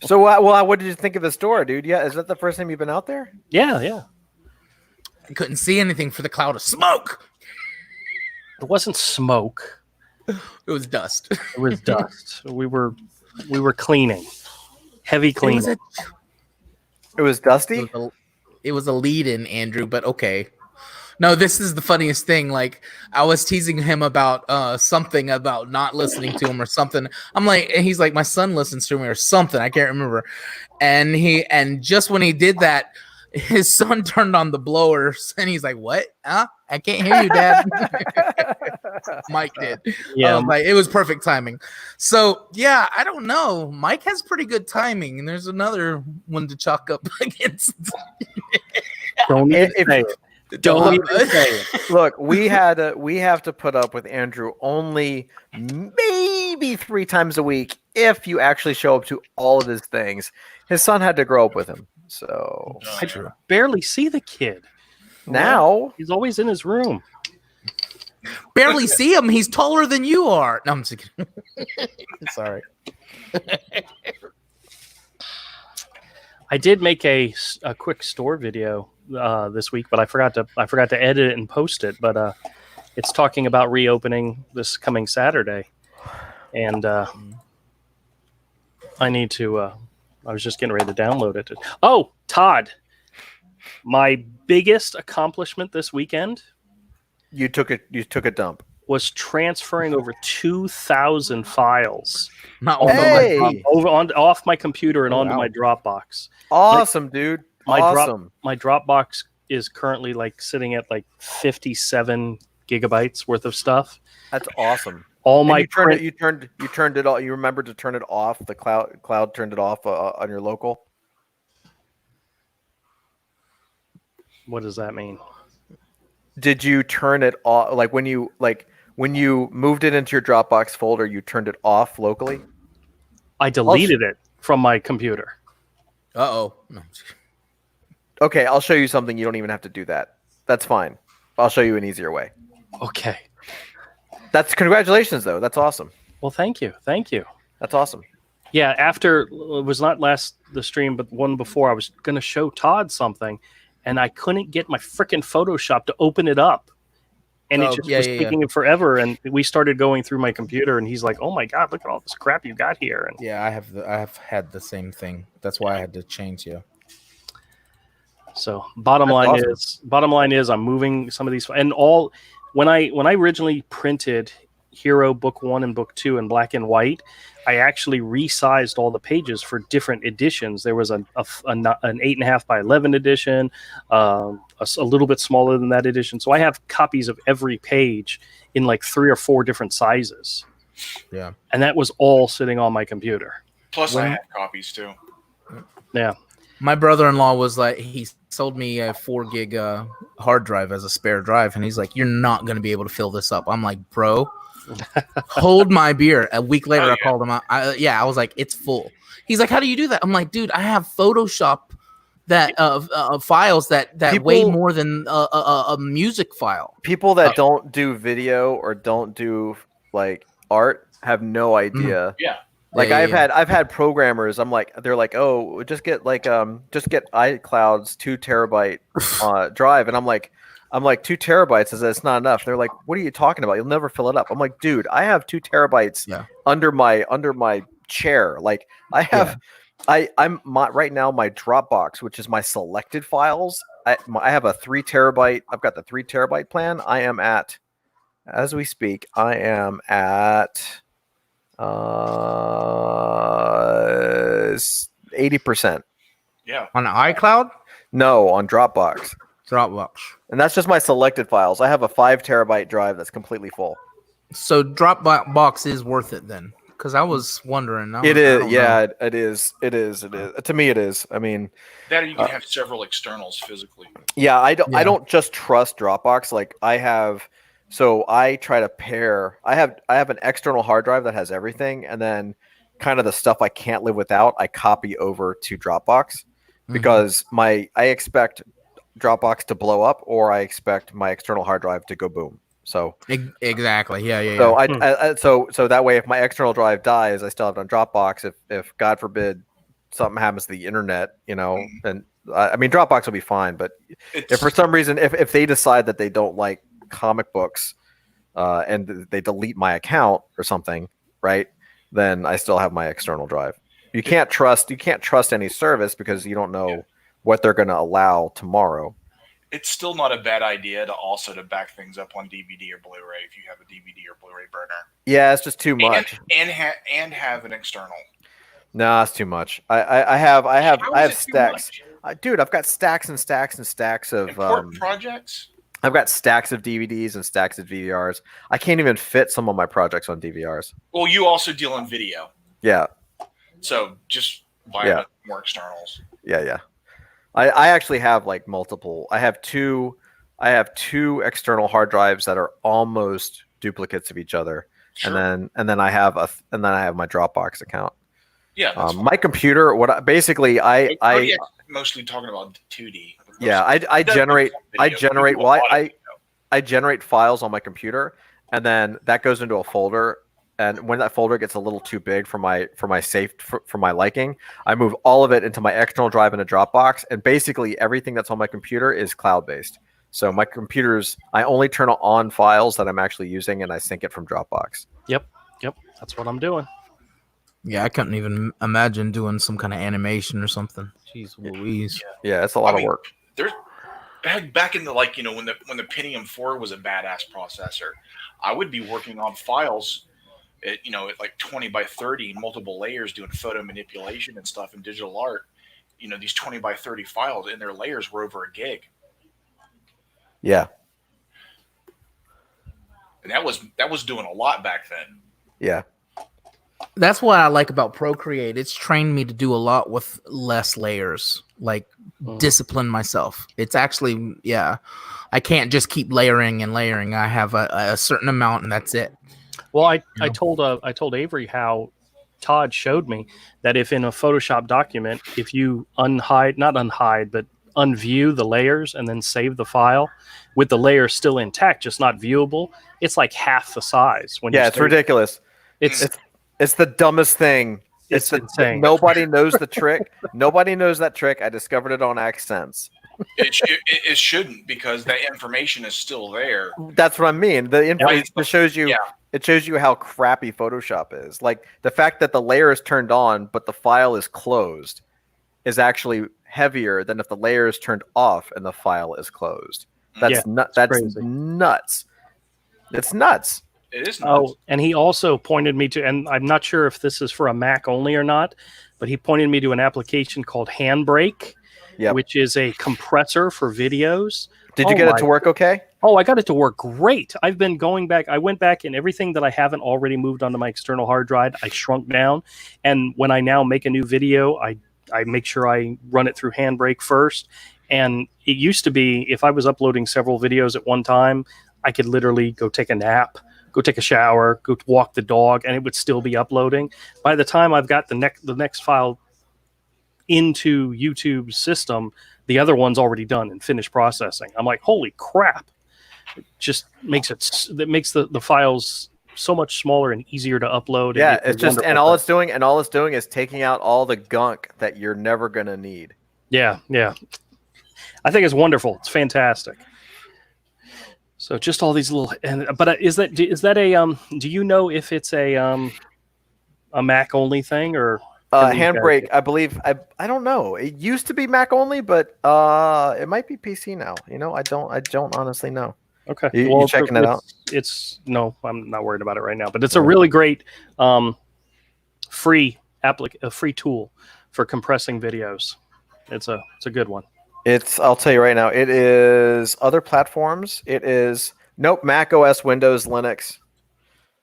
So, what did you think of the store, dude? Yeah, is that the first time you've been out there? Yeah. I couldn't see anything for the cloud of smoke. It wasn't smoke. It was dust. It was dust. We were cleaning. Heavy cleaning. It was dusty. It was a lead-in, Andrew, but okay. No, this is the funniest thing. Like, I was teasing him about something about not listening to him or something. I'm like, and he's like, my son listens to me or something. I can't remember. And just when he did that, his son turned on the blowers, and he's like, "What? Huh? I can't hear you, Dad." Mike did. Yeah. Like, it was perfect timing. So yeah, I don't know. Mike has pretty good timing, and there's another one to chalk up against. Don't even say it. Don't even say it. Look, we have to put up with Andrew only maybe 3 times a week if you actually show up to all of his things. His son had to grow up with him, so I barely see the kid. now He's always in his room. Barely see him. He's taller than you are. No, I'm just kidding. Sorry. I did make a quick store video this week, but I forgot to edit it and post it. But it's talking about reopening this coming Saturday, and I need to. I was just getting ready to download it. Oh, Todd, my biggest accomplishment this weekend you took a dump. was transferring over 2,000 files Not off, one of Hey! off my computer and Oh, onto wow. my Dropbox. Awesome, dude. My Awesome. my Dropbox is currently like sitting at like 57 gigabytes worth of stuff. That's awesome. All And my you turned it all. You remembered to turn it off. The cloud turned it off on your local. What does that mean? Did you turn it off? Like when you moved it into your Dropbox folder, you turned it off locally. I deleted it from my computer. Uh-oh. No. Okay, I'll show you something. You don't even have to do that. That's fine. I'll show you an easier way. Okay. That's congratulations, though. That's awesome. Well, thank you. That's awesome. Yeah, after it was not the stream, but one before, I was going to show Todd something, and I couldn't get my freaking Photoshop to open it up, and it just was taking it forever. And we started going through my computer, and he's like, "Oh my God, look at all this crap you got here!" And Yeah, I have had the same thing. That's why I had to change you. so, bottom line is, I'm moving some of these, and all when I originally printed Hero Book 1 and Book 2 in black and white, I actually resized all the pages for different editions. There was an 8.5 by 11 edition, a little bit smaller than that edition. So I have copies of every page in like 3 or 4 different sizes. Yeah. And that was all sitting on my computer. Plus, I had copies too. Yeah. My brother-in-law was like, he sold me a 4 gig hard drive as a spare drive, and he's like, "You're not going to be able to fill this up." I'm like, "Bro, hold my beer." A week later, I called him out. I was like, "It's full." He's like, "How do you do that?" I'm like, "Dude, I have Photoshop that files that weigh more than a music file." People that don't do video or don't do like art have no idea. Yeah. Like I've had programmers. They're like, "Oh, just get iCloud's 2 terabyte drive," and I'm like, I'm like 2 terabytes is that's not enough. They're like, what are you talking about? You'll never fill it up. I'm like, dude, I have 2 terabytes Yeah. under my chair. Like I have, right now my Dropbox, which is my selected files. I have a 3 terabyte. I've got the 3 terabyte plan. I am at, as we speak, I am at 80%. Yeah. On iCloud, No, on Dropbox. Dropbox. And that's just my selected files. I have a 5 terabyte drive that's completely full. So Dropbox is worth it then, because I was wondering. It is, yeah, it is. It is. To me, it is. I mean, That or you can have several externals physically. yeah, I don't just trust Dropbox. Like I have, so I try to pair. I have an external hard drive that has everything, and then kind of the stuff I can't live without, I copy over to Dropbox because I expect Dropbox to blow up, or I expect my external hard drive to go boom. So Exactly. Yeah. so so that way, if my external drive dies, I still have it on Dropbox. If God forbid something happens to the internet, then I mean Dropbox will be fine. But if for some reason if they decide that they don't like comic books, and they delete my account or something, right? Then I still have my external drive. You can't trust any service because you don't know what they're going to allow tomorrow. It's still not a bad idea to back things up on DVD or Blu-ray if you have a DVD or Blu-ray burner. Yeah, it's just too much. And have an external. No, it's too much. I have stacks. Dude, I've got stacks and stacks and stacks of important projects. I've got stacks of DVDs and stacks of DVRs. I can't even fit some of my projects on DVRs. Well, you also deal in video. Yeah. So just buy more externals. Yeah. I actually have like multiple. I have two external hard drives that are almost duplicates of each other. Sure. And then I have my Dropbox account. Yeah. My computer, I mostly talking about 2D. Yeah, I generate files on my computer, and then that goes into a folder. And when that folder gets a little too big for my liking, I move all of it into my external drive in a Dropbox. And basically everything that's on my computer is cloud based. So my computers, I only turn on files that I'm actually using, and I sync it from Dropbox. Yep, that's what I'm doing. Yeah, I couldn't even imagine doing some kind of animation or something. Jeez Louise. Yeah, it's a lot of work. Back in the when the Pentium 4 was a badass processor, I would be working on files at like 20 by 30, multiple layers, doing photo manipulation and stuff in digital art. These 20 by 30 files and their layers were over a gig. Yeah. And that was doing a lot back then. Yeah. That's what I like about Procreate. It's trained me to do a lot with less layers, like discipline myself. It's actually, I can't just keep layering and layering. I have a certain amount and that's it. Well, I told Avery how Todd showed me that if in a Photoshop document, if you unview the layers and then save the file with the layers still intact, just not viewable, it's like half the size. It's ridiculous. It's the dumbest thing. It's insane. Nobody knows the trick. Nobody knows that trick. I discovered it on Accents. It shouldn't, because that information is still there. That's what I mean. The information shows you. Yeah. It shows you how crappy Photoshop is. Like the fact that the layer is turned on, but the file is closed, is actually heavier than if the layer is turned off and the file is closed. That's nuts. That's crazy. Nuts. It's nuts. It is nuts. Oh, and he also pointed me to, and I'm not sure if this is for a Mac only or not, but he pointed me to an application called Handbrake, which is a compressor for videos. Did you get it to work okay? Oh, I got it to work great. I've been going back. I went back and everything that I haven't already moved onto my external hard drive, I shrunk down. And when I now make a new video, I make sure I run it through Handbrake first. And it used to be, if I was uploading several videos at one time, I could literally go take a nap, go take a shower, go walk the dog, and it would still be uploading. By the time I've got the next file into YouTube's system, the other one's already done and finished processing. I'm like, holy crap. It just makes the files so much smaller and easier to upload. Yeah, it's just, and all it's doing is taking out all the gunk that you're never going to need. Yeah. I think it's wonderful. It's fantastic. So just all these little, but is that a do you know if it's a Mac only thing or Handbrake? I believe I don't know. It used to be Mac only, but it might be PC now. You know, I don't honestly know. Okay, You checking it out? It's no, I'm not worried about it right now, but it's a really great free tool for compressing videos. It's a good one. I'll tell you right now, it is other platforms. It is Mac OS, Windows, Linux.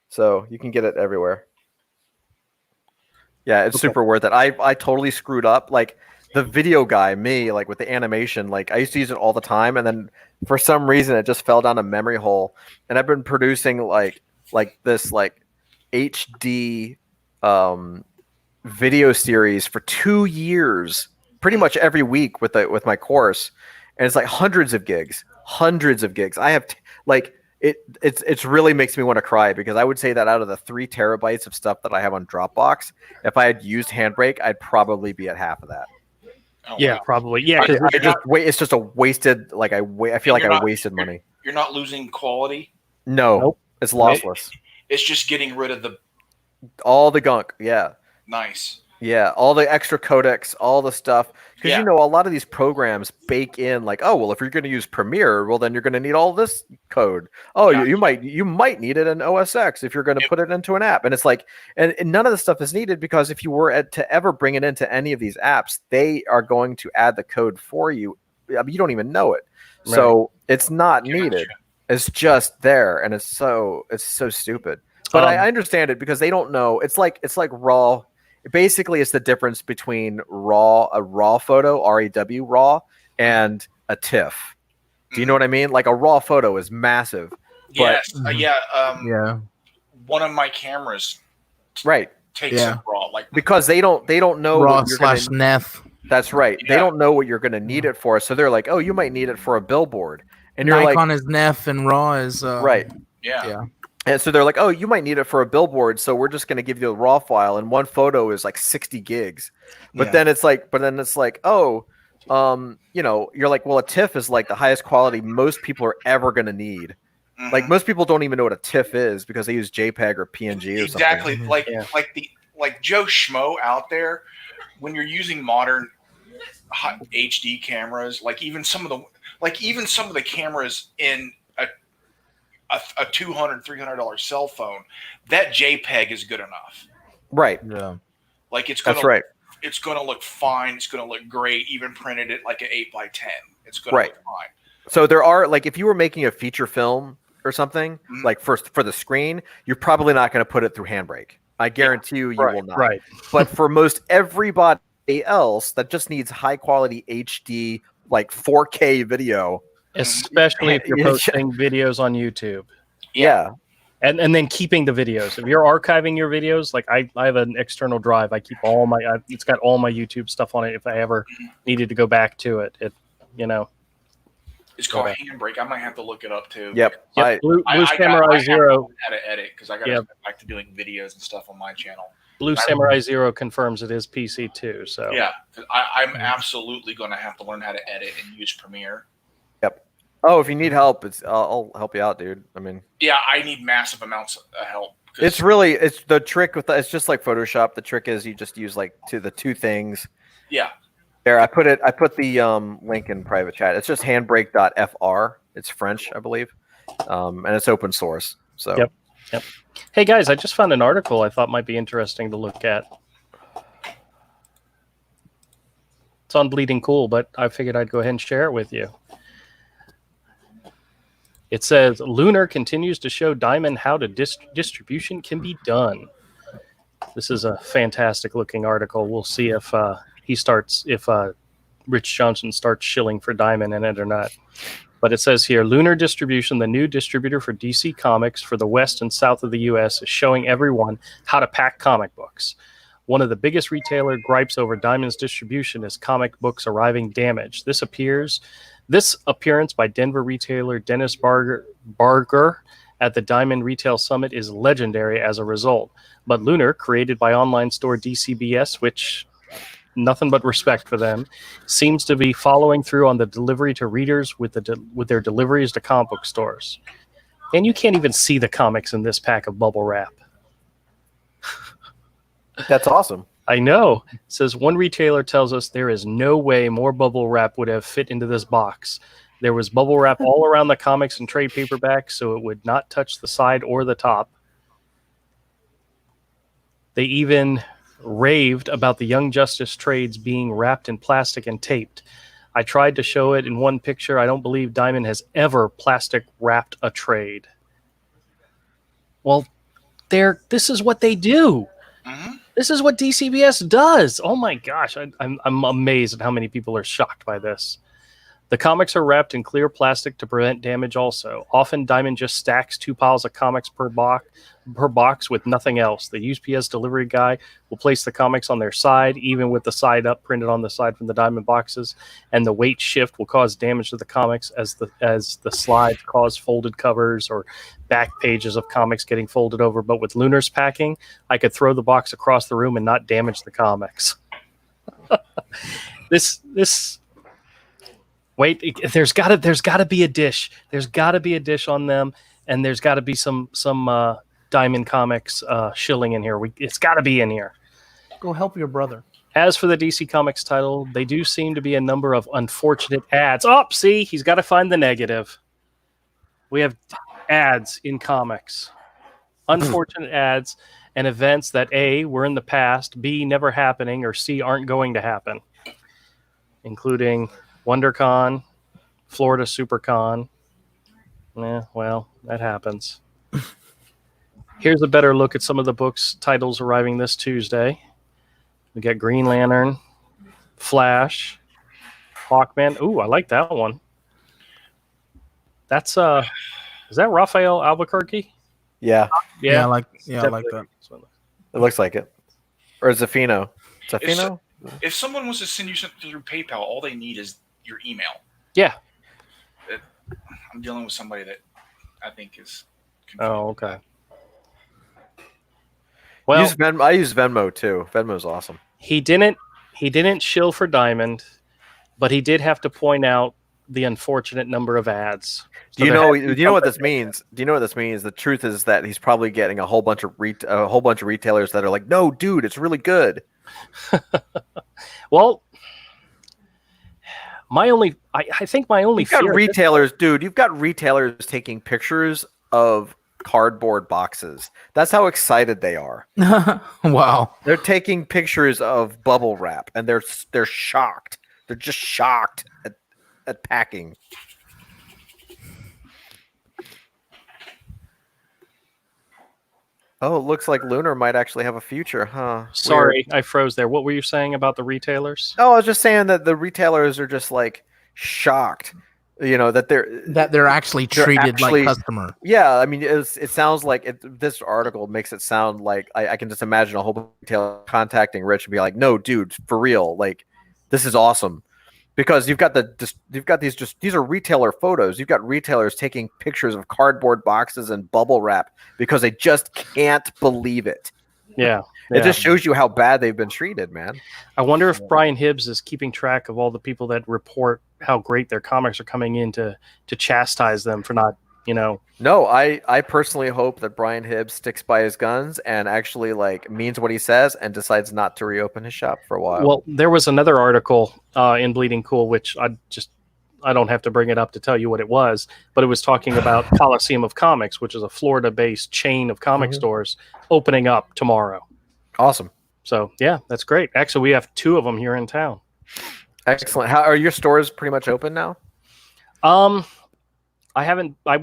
So you can get it everywhere. Yeah, it's super worth it. I totally screwed up. Like the video guy, me, like with the animation, like I used to use it all the time, and then for some reason it just fell down a memory hole. And I've been producing like this HD video series for 2 years, pretty much every week with my course, and it's like hundreds of gigs. I have it's really makes me want to cry, because I would say that out of the 3 terabytes of stuff that I have on Dropbox, if I had used Handbrake, I'd probably be at half of that. Oh, yeah, wow. probably. Yeah, It's just a wasted. Like I feel like I wasted money. You're not losing quality. No, Nope. It's lossless. It's just getting rid of the All the gunk. Yeah. nice. Yeah, all the extra codecs, all the stuff. Because Yeah. a lot of these programs bake in like, oh well, if you're going to use Premiere, well then you're going to need all this code. Oh, Yeah. you might need it in OS X if you're going to put it into an app. And it's like, and none of the stuff is needed, because if you were to ever bring it into any of these apps, they are going to add the code for you. I mean, you don't even know it, so it's not needed. It's just there, and it's so stupid. But I understand it, because they don't know. It's like raw. Basically, it's the difference between a raw photo, RAW, raw, and a TIFF. Do you know what I mean? Like a raw photo is massive. Yes. Yeah. One of my cameras Right. takes Yeah. it raw. Like Because they don't know Raw what you're gonna, / NEF. That's right. They Yeah. don't know what you're going to need it for. So they're like, oh, you might need it for a billboard. And you're Nikon like, is NEF and RAW is right. yeah. And so they're like, oh, you might need it for a billboard, so we're just going to give you a raw file, and one photo is like 60 gigs. But Yeah. then it's like, oh, you're like, well, a TIFF is like the highest quality most people are ever going to need. Mhm. Like most people don't even know what a TIFF is, because they use JPEG or PNG or Exactly. something. Like Joe Schmo out there, when you're using modern HD cameras, like even some of the cameras in a $200, $300 cell phone, that JPEG is good enough. Right. Yeah. Like it's That's right. It's gonna look fine. It's gonna look great. Even printed it like an 8x10. It's gonna look fine. So there are, like, if you were making a feature film or something, Mhm. like for the screen, you're probably not going to put it through Handbrake. I guarantee you will not. Right. But for most everybody else that just needs high quality HD, like 4K video, Especially if you're Yeah. posting videos on YouTube. yeah, And then keeping the videos. If you're archiving your videos, like I have an external drive. I keep it's got all my YouTube stuff on it. If I ever needed to go back to it, It's called Handbrake. I might have to look it up too. yep. Blue I Samurai have to Zero. learn how to edit, because I got to Yep. get back to doing videos and stuff on my channel. Blue Samurai Zero confirms it is PC too. So Yeah, 'cause I'm absolutely going to have to learn how to edit and use Premiere. Oh, if you need help, I'll help you out, dude. I mean, Yeah, I need massive amounts of help. 'cause- it's the trick with it's just like Photoshop. The trick is you just use like the two things. yeah. There, I put the link in private chat. It's just handbrake.fr. It's French, I believe, and it's open source. So Yep. Hey guys, I just found an article I thought might be interesting to look at. It's on Bleeding Cool, but I figured I'd go ahead and share it with you. It says Lunar continues to show Diamond how to distribution can be done. This is a fantastic looking article. We'll see if Rich Johnson starts shilling for Diamond in it or not. But it says here, Lunar Distribution, the new distributor for DC Comics for the West and South of the U.S., is showing everyone how to pack comic books. One of the biggest retailer gripes over Diamond's distribution is comic books arriving damaged. This appearance by Denver retailer Dennis Barger at the Diamond Retail Summit is legendary as a result. But Lunar, created by online store DCBS, which nothing but respect for them. Seems to be following through on the delivery to readers with their deliveries to comic book stores. And you can't even see the comics in this pack of bubble wrap. That's awesome. I know. It says one retailer tells us there is no way more bubble wrap would have fit into this box. There was bubble wrap all around the comics and trade paperbacks, so it would not touch the side or the top. They even raved about the Young Justice trades being wrapped in plastic and taped. I tried to show it in one picture. I don't believe Diamond has ever plastic wrapped a trade. Well, this is what they do. Mm-hmm. This is what DCBS does. Oh my gosh, I'm amazed at how many people are shocked by this. The comics are wrapped in clear plastic to prevent damage also. Often Diamond just stacks 2 piles of comics per box with nothing else. The UPS delivery guy will place the comics on their side, even with the side up printed on the side from the Diamond boxes, and the weight shift will cause damage to the comics as the slides cause folded covers or back pages of comics getting folded over. But with Lunar's packing, I could throw the box across the room and not damage the comics. Wait, there's gotta be a dish. There's gotta be a dish on them, and there's gotta be some Diamond Comics shilling in here. It's gotta be in here. Go help your brother. As for the DC Comics title, they do seem to be a number of unfortunate ads. Oh, see, he's got to find the negative. We have ads in comics. Unfortunate ads and events that A, were in the past, B, never happening, or C, aren't going to happen, including WonderCon, Florida SuperCon. Well, that happens. Here's a better look at some of the books titles arriving this Tuesday. We got Green Lantern, Flash, Hawkman. Ooh, I like that one. That's is that Raphael Albuquerque? Yeah, I like that. it looks like it. Or Zafino. Zafino? If someone wants to send you something through PayPal, all they need is your email. Yeah. I'm dealing with somebody that I think is confused. Oh, okay. Well, I use Venmo too. Venmo's awesome. he didn't shill for Diamond, but he did have to point out the unfortunate number of ads. Do you know what this means? Do you know what this means? The truth is that he's probably getting a whole bunch of retailers that are like, "No, dude, it's really good." Well, I think my only You've got fear retailers, dude. You've got retailers taking pictures of cardboard boxes. That's how excited they are. Wow. They're taking pictures of bubble wrap, and they're shocked. They're just shocked at packing. Oh, it looks like Lunar might actually have a future, huh? Sorry, Weird. I froze there. What were you saying about the retailers? Oh, I was just saying that the retailers are just like shocked. You know that They're actually treated like customer. Yeah, I mean, it sounds like this article makes it sound like I can just imagine a whole bunch of retailer contacting Rich and be like, "No, dude, for real, like this is awesome," because these are retailer photos. You've got retailers taking pictures of cardboard boxes and bubble wrap because they just can't believe it. Yeah. It just shows you how bad they've been treated, man. I wonder if Brian Hibbs is keeping track of all the people that report how great their comics are coming in to chastise them for not, No, I personally hope that Brian Hibbs sticks by his guns and actually means what he says and decides not to reopen his shop for a while. Well, there was another article in Bleeding Cool, which I don't have to bring it up to tell you what it was, but it was talking about Coliseum of Comics, which is a Florida-based chain of comic stores opening up tomorrow. Awesome. So yeah, that's great. Actually, we have 2 of them here in town. Excellent. How are your stores pretty much open now? I haven't. I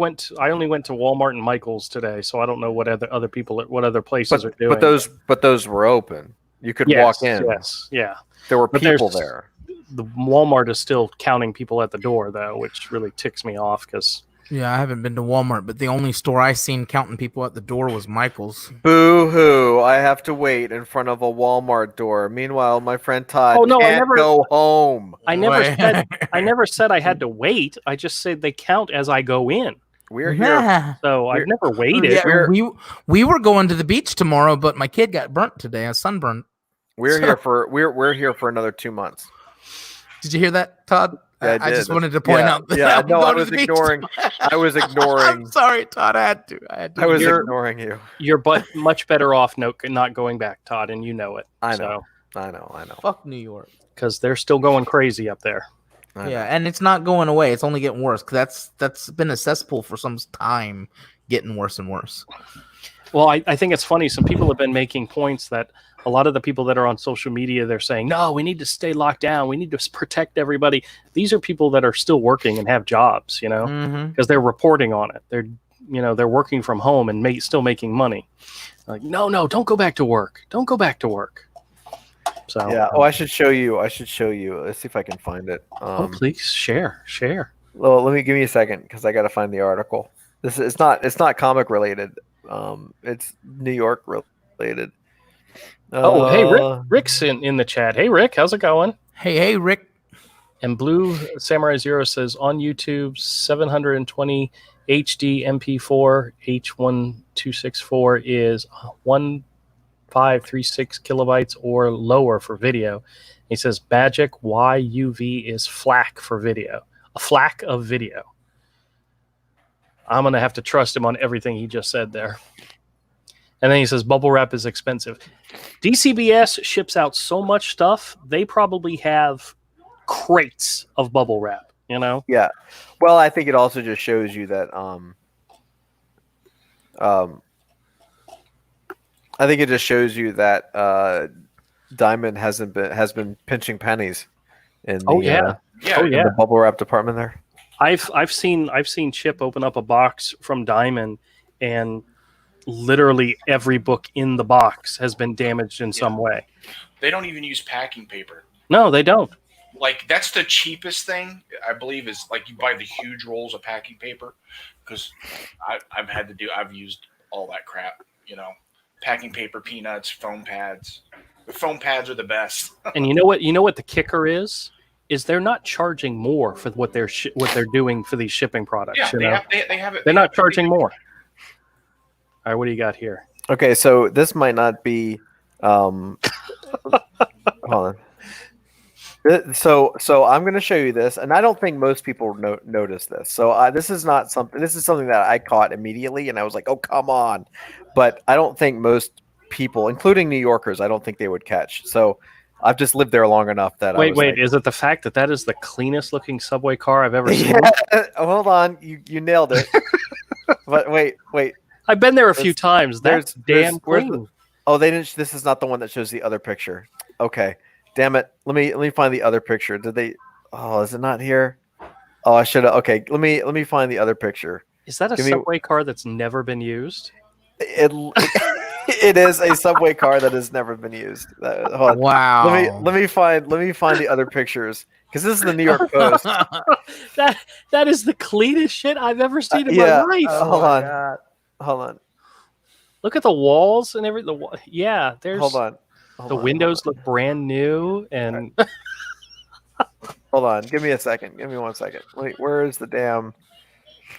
only went to Walmart and Michael's today, so I don't know what other places are doing. But those were open. You could walk in. Yes, yeah. There were people there. The Walmart is still counting people at the door, though, which really ticks me off because. Yeah, I haven't been to Walmart, but the only store I seen counting people at the door was Michael's. Boo-hoo. I have to wait in front of a Walmart door. Meanwhile, my friend Todd can't go home. I never said I had to wait. I just said they count as I go in. We're here. So I've never waited. Yeah, we were going to the beach tomorrow, but my kid got burnt today. I sunburned. We're So- here for another 2 months. Did you hear that, Todd? Yeah, I did. just wanted to point Yeah, out. That yeah, I'm no, I going to was the beach ignoring- tomorrow. I was I'm ignoring. sorry, Todd. I had to. I was You're- ignoring you. You're much better off not going back, Todd, and you know it. I know. I know. Fuck New York. Because they're still going crazy up there. I know. Yeah, and it's not going away. It's only getting worse. 'Cause that's been a cesspool for some time, getting worse and worse. Well, I think it's funny. Some people have been making points that a lot of the people that are on social media, they're saying, no, we need to stay locked down. We need to protect everybody. These are people that are still working and have jobs, you know, Mm-hmm. because they're reporting on it. They're working from home and still making money. Like, no, don't go back to work. Don't go back to work. So Yeah. Oh, I should show you. Let's see if I can find it. please share. Well, give me a second because I got to find the article. It's not comic related. It's New York related. Oh, hey, Rick's in the chat. Hey, Rick, how's it going? Hey, Rick. And Blue Samurai Zero says on YouTube, 720 HD MP4 H1264 is 1536 kilobytes or lower for video. He says Magic YUV is FLAC for video. A FLAC of video. I'm going to have to trust him on everything he just said there. And then he says bubble wrap is expensive. DCBS ships out so much stuff, they probably have crates of bubble wrap, you know? Yeah. Well, I think it also just shows you that I think it just shows you that Diamond has been pinching pennies in the, Yeah. in the bubble wrap department there. I've seen Chip open up a box from Diamond, and literally every book in the box has been damaged in some way. They don't even use packing paper. No, they don't. Like, that's the cheapest thing, I believe, is like you buy the huge rolls of packing paper, because I've used all that crap, you know, packing paper, peanuts, foam pads. The foam pads are the best. And you know what the kicker is they're not charging more for what they're doing for these shipping products. Yeah, you know? they have it. They're not charging more. All right, what do you got here? Okay, so this might not be. Hold on. So I'm going to show you this, and I don't think most people notice this. So this is not something. This is something that I caught immediately, and I was like, "Oh, come on!" But I don't think most people, including New Yorkers, I don't think they would catch. So I've just lived there long enough that Wait, like, is it the fact that is the cleanest looking subway car I've ever seen? Yeah, hold on, you nailed it. But wait. I've been there a few times. That's there's- damn where's clean. Oh, they didn't. This is not the one that shows the other picture. Okay, damn it. Let me find the other picture. Did they? Oh, is it not here? Oh, I should have. Okay, let me find the other picture. Is that a Give me- subway car that's never been used? It is a subway car that has never been used. Hold on. Wow. Let me find the other pictures because this is the New York Post. That is the cleanest shit I've ever seen in yeah. my life. Hold on. Hold on. Look at the walls and everything. Yeah, there's Hold on. the windows look brand new, and Hold on. Give me a second. Give me 1 second. Wait, where is the damn?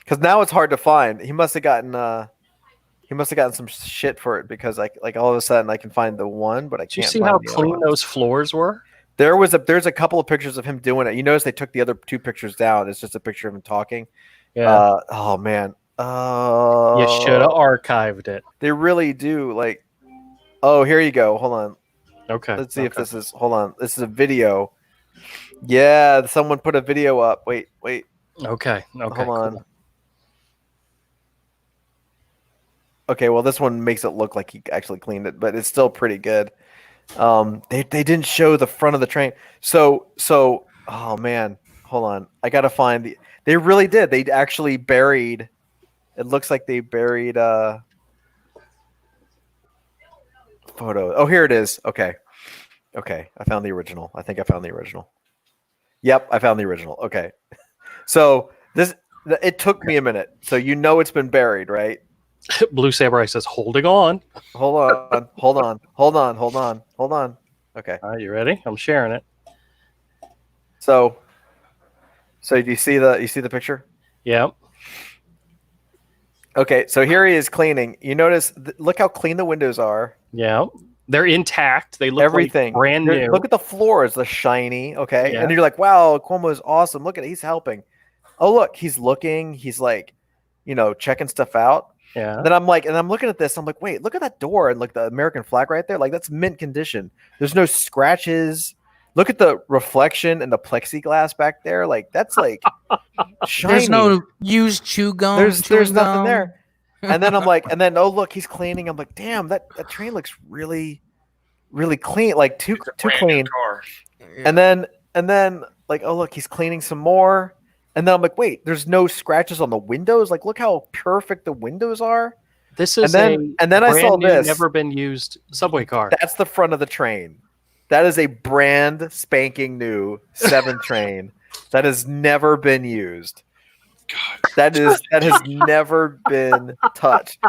Because now it's hard to find. He must have gotten some shit for it because like all of a sudden I can find the one, but I did you can't. see find how the other clean one. those floors were? There's a couple of pictures of him doing it. You notice they took the other two pictures down. It's just a picture of him talking. Yeah, Oh man. you should have archived it. They really do. Like, oh, here you go. Hold on. Okay, Let's see if this is. Hold on. This is a video. Yeah, someone put a video up. Wait. Okay, Hold on. cool. Okay, well, this one makes it look like he actually cleaned it, but it's still pretty good. They didn't show the front of the train. So oh man, hold on. I gotta find the. They really did. They actually buried. It looks like they buried photo. Oh, here it is. Okay. I found the original. I think I found the original. Yep, I found the original. Okay. So it took me a minute. So it's been buried, right? Blue Samurai says, "Holding on." Hold on. Okay. All right, you ready? I'm sharing it. So do you see the picture? Yeah. Okay, so here he is cleaning. You notice look how clean the windows are. Yeah. They're intact. They look Everything like brand new. Look at the floors, the shiny. Okay, Yeah. and you're like, wow, Cuomo is awesome. Look at it, he's helping. Oh, look, he's looking. He's like, checking stuff out. Yeah. And then I'm like, and I'm looking at this. I'm like, wait, look at that door and like the American flag right there. Like that's mint condition. There's no scratches. Look at the reflection and the plexiglass back there. Like that's like shiny. There's no used chew gum. There's chewing nothing gum. there. And then I'm like, oh look, he's cleaning. I'm like, damn, that train looks really, really clean. Like too It's a brand new clean. car. And then like, oh look, he's cleaning some more. And then I'm like, wait, there's no scratches on the windows. Like, look how perfect the windows are. This is and then I saw new, this. never been used subway car. That's the front of the train. That is a brand spanking new 7 train that has never been used. God. That has never been touched.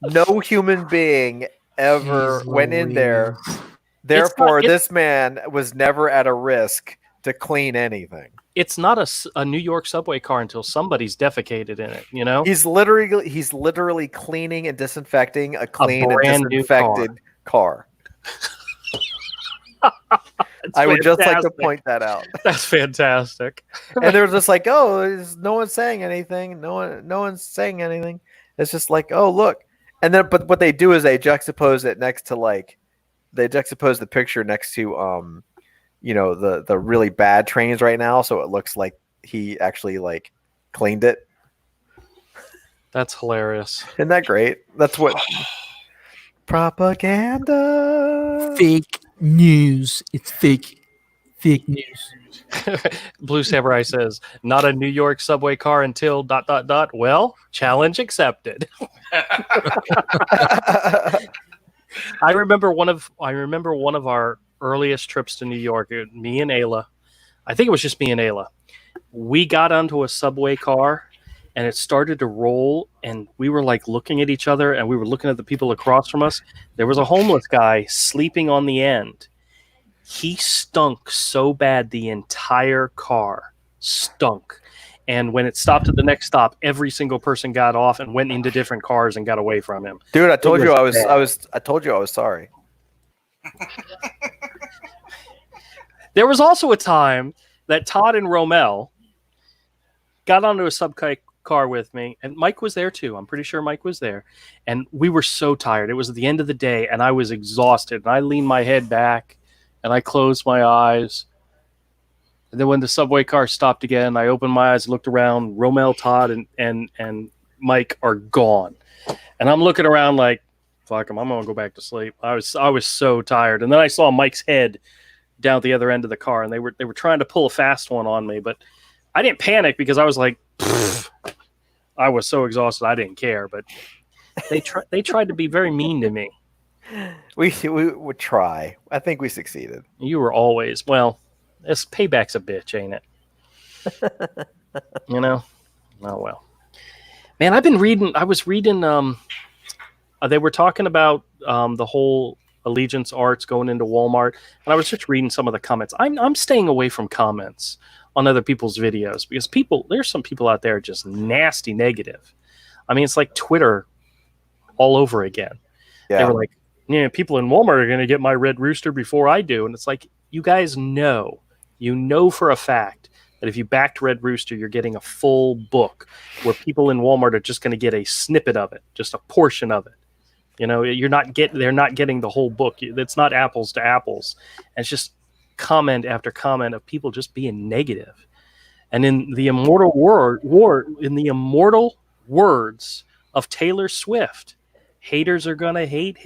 No human being ever Jeez went in there. Louise. Therefore, this man was never at a risk to clean anything. It's not a New York subway car until somebody's defecated in it. He's literally cleaning and disinfecting a clean and brand new disinfected car. I would just like to fantastic. point that out. That's fantastic. And they're just like, oh, no one's saying anything. No one's saying anything. It's just like, oh, look. And then, but what they do is they juxtapose it next to they juxtapose the picture next to, the really bad trains right now. So it looks like he actually cleaned it. That's hilarious. Isn't that great? That's what propaganda. Fake news. It's fake news. Blue Samurai says, not a New York subway car until ... Well, challenge accepted. I remember one of our earliest trips to New York. Me and Ayla. I think it was just me and Ayla. We got onto a subway car and it started to roll, and we were looking at each other, and we were looking at the people across from us. There was a homeless guy sleeping on the end. He stunk so bad, the entire car stunk. And when it stopped at the next stop, every single person got off and went into different cars and got away from him. Dude, I told you I was sorry. There was also a time that Todd and Romel got onto a subway car with me, and Mike was there too. I'm pretty sure Mike was there. And we were so tired. It was at the end of the day, and I was exhausted. And I leaned my head back, and I closed my eyes. And then when the subway car stopped again, I opened my eyes, looked around. Romel, Todd, and Mike are gone. And I'm looking around like, fuck them, I'm going to go back to sleep. I was so tired. And then I saw Mike's head down at the other end of the car, and they were trying to pull a fast one on me, but I didn't panic because I was like, I was so exhausted I didn't care. But they tried to be very mean to me. We would try. I think we succeeded. You were always, well, this payback's a bitch, ain't it? Oh well. Man, I was reading they were talking about the whole Allegiance Arts going into Walmart, and I was just reading some of the comments. I'm staying away from comments on other people's videos because there's some people out there just nasty negative. I mean, it's like Twitter all over again. Yeah. They were like, people in Walmart are going to get my Red Rooster before I do. And it's like, you guys know for a fact that if you backed Red Rooster, you're getting a full book, where people in Walmart are just going to get a snippet of it, just a portion of it. They're not getting the whole book. It's not apples to apples. And it's just comment after comment of people just being negative. And in the immortal words of Taylor Swift, haters are gonna hate.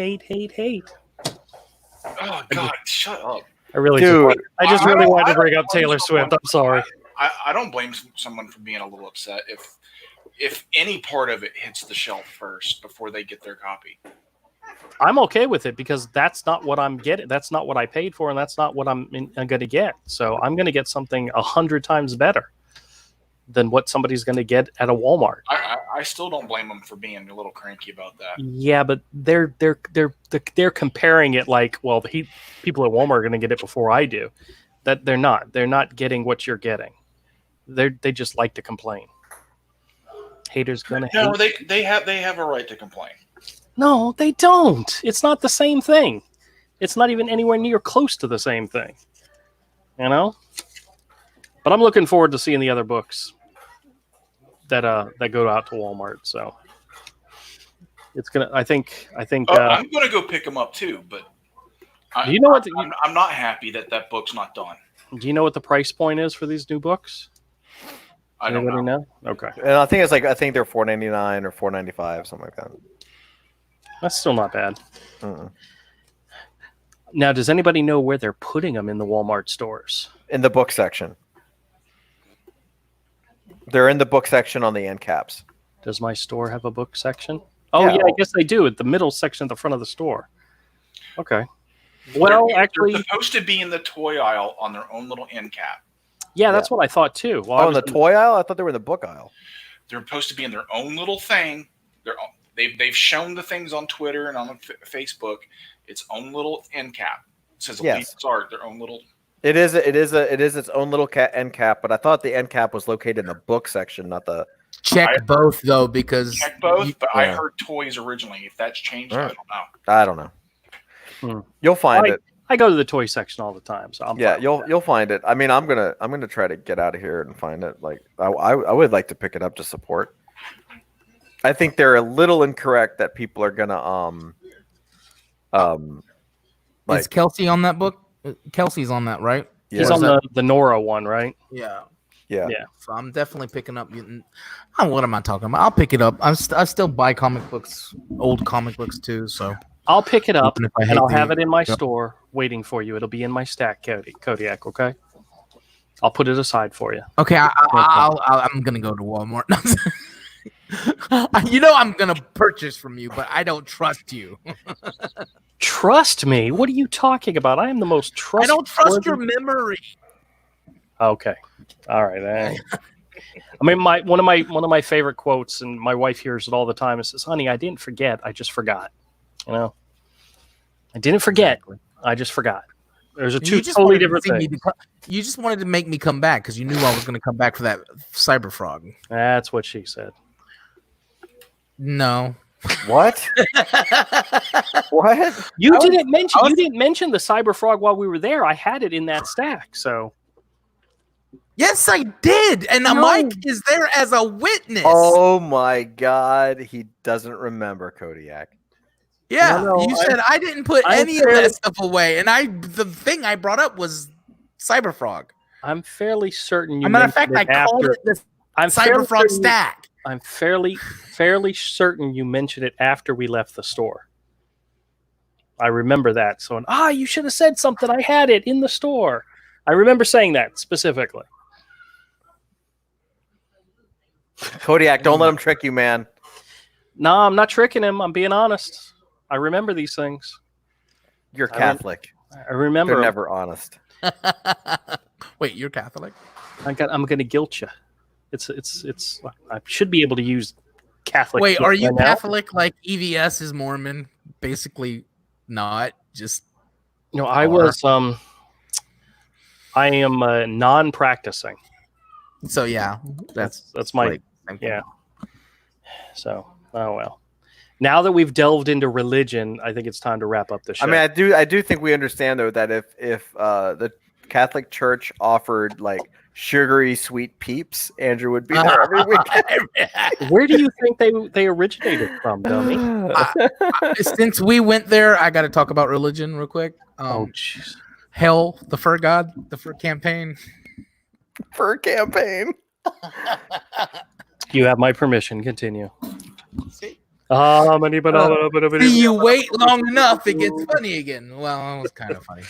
Oh God, shut up! I really wanted to bring up Taylor Swift. I'm sorry. I don't blame someone for being a little upset if any part of it hits the shelf first before they get their copy. I'm okay with it because that's not what I'm getting. That's not what I paid for, and that's not what I'm going to get. So I'm going to get something 100 times better than what somebody's going to get at a Walmart. I still don't blame them for being a little cranky about that. Yeah, but they're comparing it like, well, people at Walmart are going to get it before I do. That they're not. They're not getting what you're getting. They just like to complain. Haters gonna hate. No, they have a right to complain. No, they don't. It's not the same thing. It's not even anywhere near close to the same thing. You know? But I'm looking forward to seeing the other books that go out to Walmart. So it's gonna. I think. I'm gonna go pick them up too. But do you know what? I'm not happy that book's not done. Do you know what the price point is for these new books? I don't Anybody know. Okay. And I think they're $4.99 or $4.95, something like that. That's still not bad. Mm-mm. Now, does anybody know where they're putting them in the Walmart stores? In the book section. They're in the book section on the end caps. Does my store have a book section? Oh, Yeah. yeah, I guess they do at the middle section at the front of the store. Okay. Well, actually, they're supposed to be in the toy aisle on their own little end cap. yeah, that's what I thought too. Well, In the toy aisle? I thought they were in the book aisle. They're supposed to be in their own little thing. They've shown the things on Twitter and on Facebook. Its own little end cap. It says Yes. Elite Art, their own little. It is its own little end cap, but I thought the end cap was located in the book section, not the. Check both though, because Check both, but I yeah. heard toys originally. If that's changed, All right. I don't know. I don't know. You'll find it. I go to the toy section all the time, so I'm Yeah, fine with you'll find it. I mean, I'm gonna try to get out of here and find it. Like I would like to pick it up to support. I think they're a little incorrect that people are gonna like is Kelsey on that book? Kelsey's on that, right? that. He's yeah, on the Nora one, right? Yeah. yeah. So I'm definitely picking up Mutant. Oh, what am I talking about? I'll pick it up. I still buy comic books, old comic books too. So I'll pick it up Even if I hate and I'll the- have it in my Yep. store waiting for you. It'll be in my stack, Kodiak. Okay. I'll put it aside for you. okay, I'm gonna go to Walmart. You know I'm gonna purchase from you, but I don't trust you. Trust me. What are you talking about? I am the most I trustworthy. don't trust your memory. Okay. All right. I mean, one of my favorite quotes, and my wife hears it all the time. It says, "Honey, I didn't forget. I just forgot." You know, I didn't forget. I just forgot. There's And two you just totally wanted to different see me things. you just wanted to make me come back because you knew I was gonna come back for that Cyber Frog. That's what she said. No. What? What? You didn't mention the Cyber Frog while we were there. I had it in that stack. So Yes, I did, and No. Mike is there as a witness. Oh my God, he doesn't remember Kodiak. yeah, No, you said I didn't put I'm any of fairly- that stuff away, and the thing I brought up was Cyber Frog. I'm fairly certain you. As a matter of fact, mentioned I it called after. it the I'm Cyber fairly Frog certain- stack. I'm fairly certain you mentioned it after we left the store. I remember that. So, you should have said something. I had it in the store. I remember saying that specifically. Kodiak, don't let him trick you, man. No, I'm not tricking him. I'm being honest. I remember these things. You're I Catholic. I remember. They're 'em. never honest. Wait, you're Catholic? I'm going to guilt you. It's. I should be able to use Catholic. Wait, are you right now. Catholic like EVS is Mormon? Basically, not just. No, I was. I am non-practicing. So yeah, that's That's my. like, same thing. Yeah. So, oh well. Now that we've delved into religion, I think it's time to wrap up the show. I mean, I do think we understand though that if the Catholic Church offered like sugary sweet peeps, Andrew would be there every week. Where do you think they originated from, dummy? Since we went there, I got to talk about religion real quick. Oh, jeez. Hell, the fur god, the fur campaign. For a campaign. You have my permission. Continue. See, See you wait long enough, it gets funny again. Well, it was kind of funny.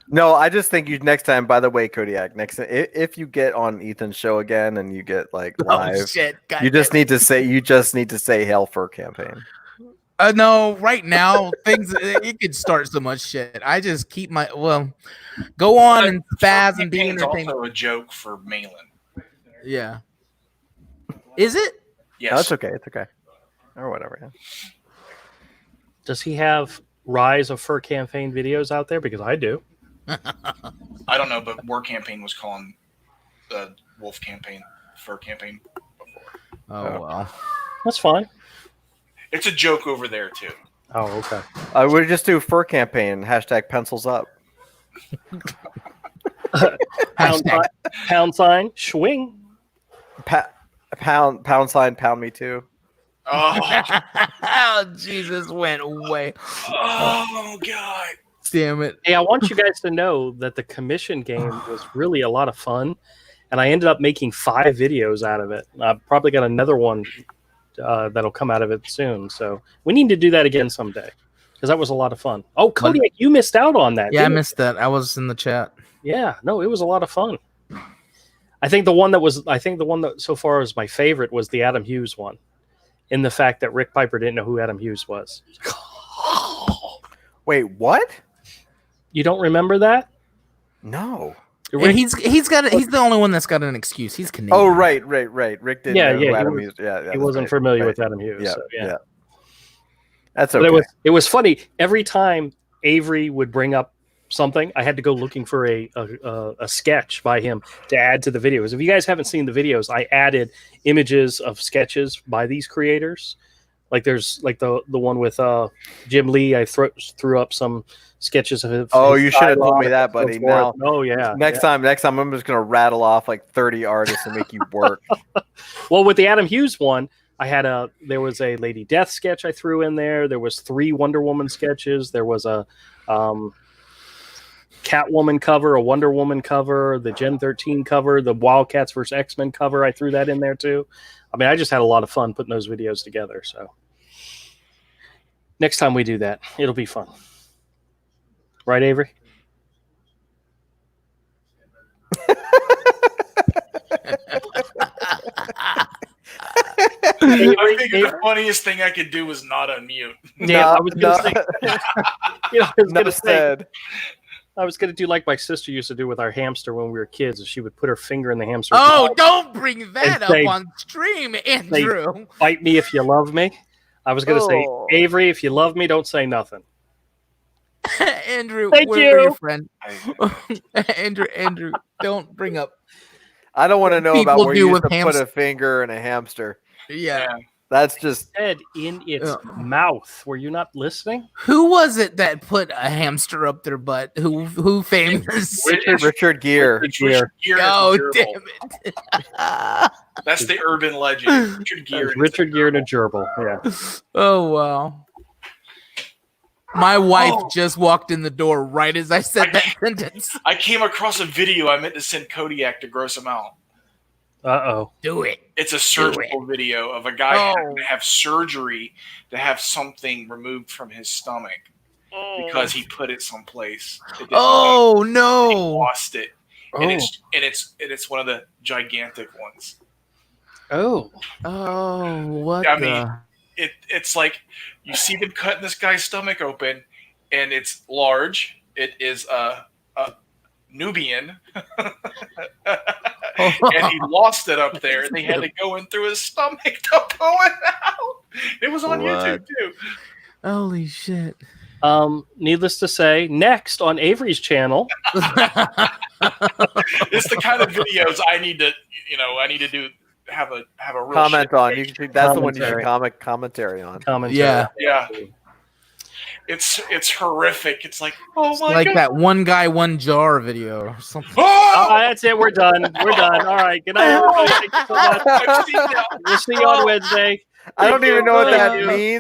No, I just think you next time. By the way, Kodiak, next time, if you get on Ethan's show again and you get like live, Oh shit! God you just damn need to say "Hell for campaign." it. No, right now things it could start so much shit. I just keep my go on and spaz and be Campaign's entertained. also a joke for Malin. Yeah, is it? Yes. No, it's okay. It's okay. Or whatever. Yeah. Does he have Rise of Fur campaign videos out there? Because I do. I don't know, but War Campaign was calling the Wolf Campaign Fur Campaign before. Oh well. That's fine. It's a joke over there too. Oh, okay. I would just do fur campaign. Hashtag pencils up. Hashtag. Pound sign, swing. Pound sign. Pound me too. Oh, Oh, Jesus, went away. oh God. Damn it. Hey, I want you guys to know that the commission game was really a lot of fun, and I ended up making 5 videos out of it. I've probably got another one that'll come out of it soon. So we need to do that again someday because that was a lot of fun. Oh, Kodiak, you missed out on that. Yeah, I didn't you? missed that. I was in the chat. Yeah, no, it was a lot of fun. I think the one that so far was my favorite was the Adam Hughes one, in the fact that Rick Piper didn't know who Adam Hughes was. Wait, what? You don't remember that? No. And he's the only one that's got an excuse. He's Canadian. Oh, right. Rick didn't Yeah, know yeah, who he Adam was- Hughes- yeah, he that's wasn't right, familiar right. with Adam Hughes. Yeah, so, yeah. That's But okay. it was funny. Every time Avery would bring up something, I had to go looking for a sketch by him to add to the videos. If you guys haven't seen the videos, I added images of sketches by these creators. Like there's like the one with Jim Lee. I threw up some sketches of his. Oh, his you should have told me dialogue that, and so buddy. forth. Now, Oh yeah. next time, I'm just gonna rattle off like 30 artists and make you work. Well, with the Adam Hughes one, there was a Lady Death sketch I threw in there. There was 3 Wonder Woman sketches. There was a Catwoman cover, a Wonder Woman cover, the Gen 13 cover, the Wildcats vs. X-Men cover. I threw that in there too. I mean, I just had a lot of fun putting those videos together. So next time we do that, it'll be fun. Right, Avery? I think the funniest thing I could do was not unmute. Yeah, I was gonna say. Said. I was gonna do like my sister used to do with our hamster when we were kids. She would put her finger in the hamster. Oh, don't bring that And up say- on stream, Andrew. Bite me if you love me. I was gonna say, Oh. Avery, if you love me, don't say nothing. Andrew, Thank we're you. your friend. Andrew, don't bring up. I don't want to know about People where do you used with to put hamster- a finger in a hamster. Yeah. That's just Head in its mouth. Were you not listening? Who was it that put a hamster up their butt? Who famous? Richard Gere. Richard Gere. Oh, is the damn gerbil. it. That's the urban legend. Richard Gere. is the Richard Gere and a gerbil. gerbil. Yeah. Oh, wow. My wife Oh. just walked in the door right as I said that sentence. I came across a video I meant to send Kodiak to gross him out. Uh-oh. Do it. It's a surgical video of a guy having to have surgery to have something removed from his stomach because he put it someplace. It didn't Oh, He no. lost it, and Oh. it's one of the gigantic ones. Oh. Oh, what I the? mean, it's like you see them cutting this guy's stomach open, and it's large. It is a Nubian, and he lost it up there. And they had to go in through his stomach to pull it out. It was on What? YouTube too. Holy shit. Needless to say, next on Avery's channel, It's the kind of videos I need to do. Have a real Comment shit on. take. You should, that's the one you Commentary. should commentary on. commentary. Yeah. Yeah, it's horrific. It's like, oh my Like god. that one guy, one jar video or something. Oh, Oh! that's it. We're done. We're done. All right. Good night, everybody. Thank you so much. I've seen that. We'll see you on Wednesday. I don't even know what that you. means.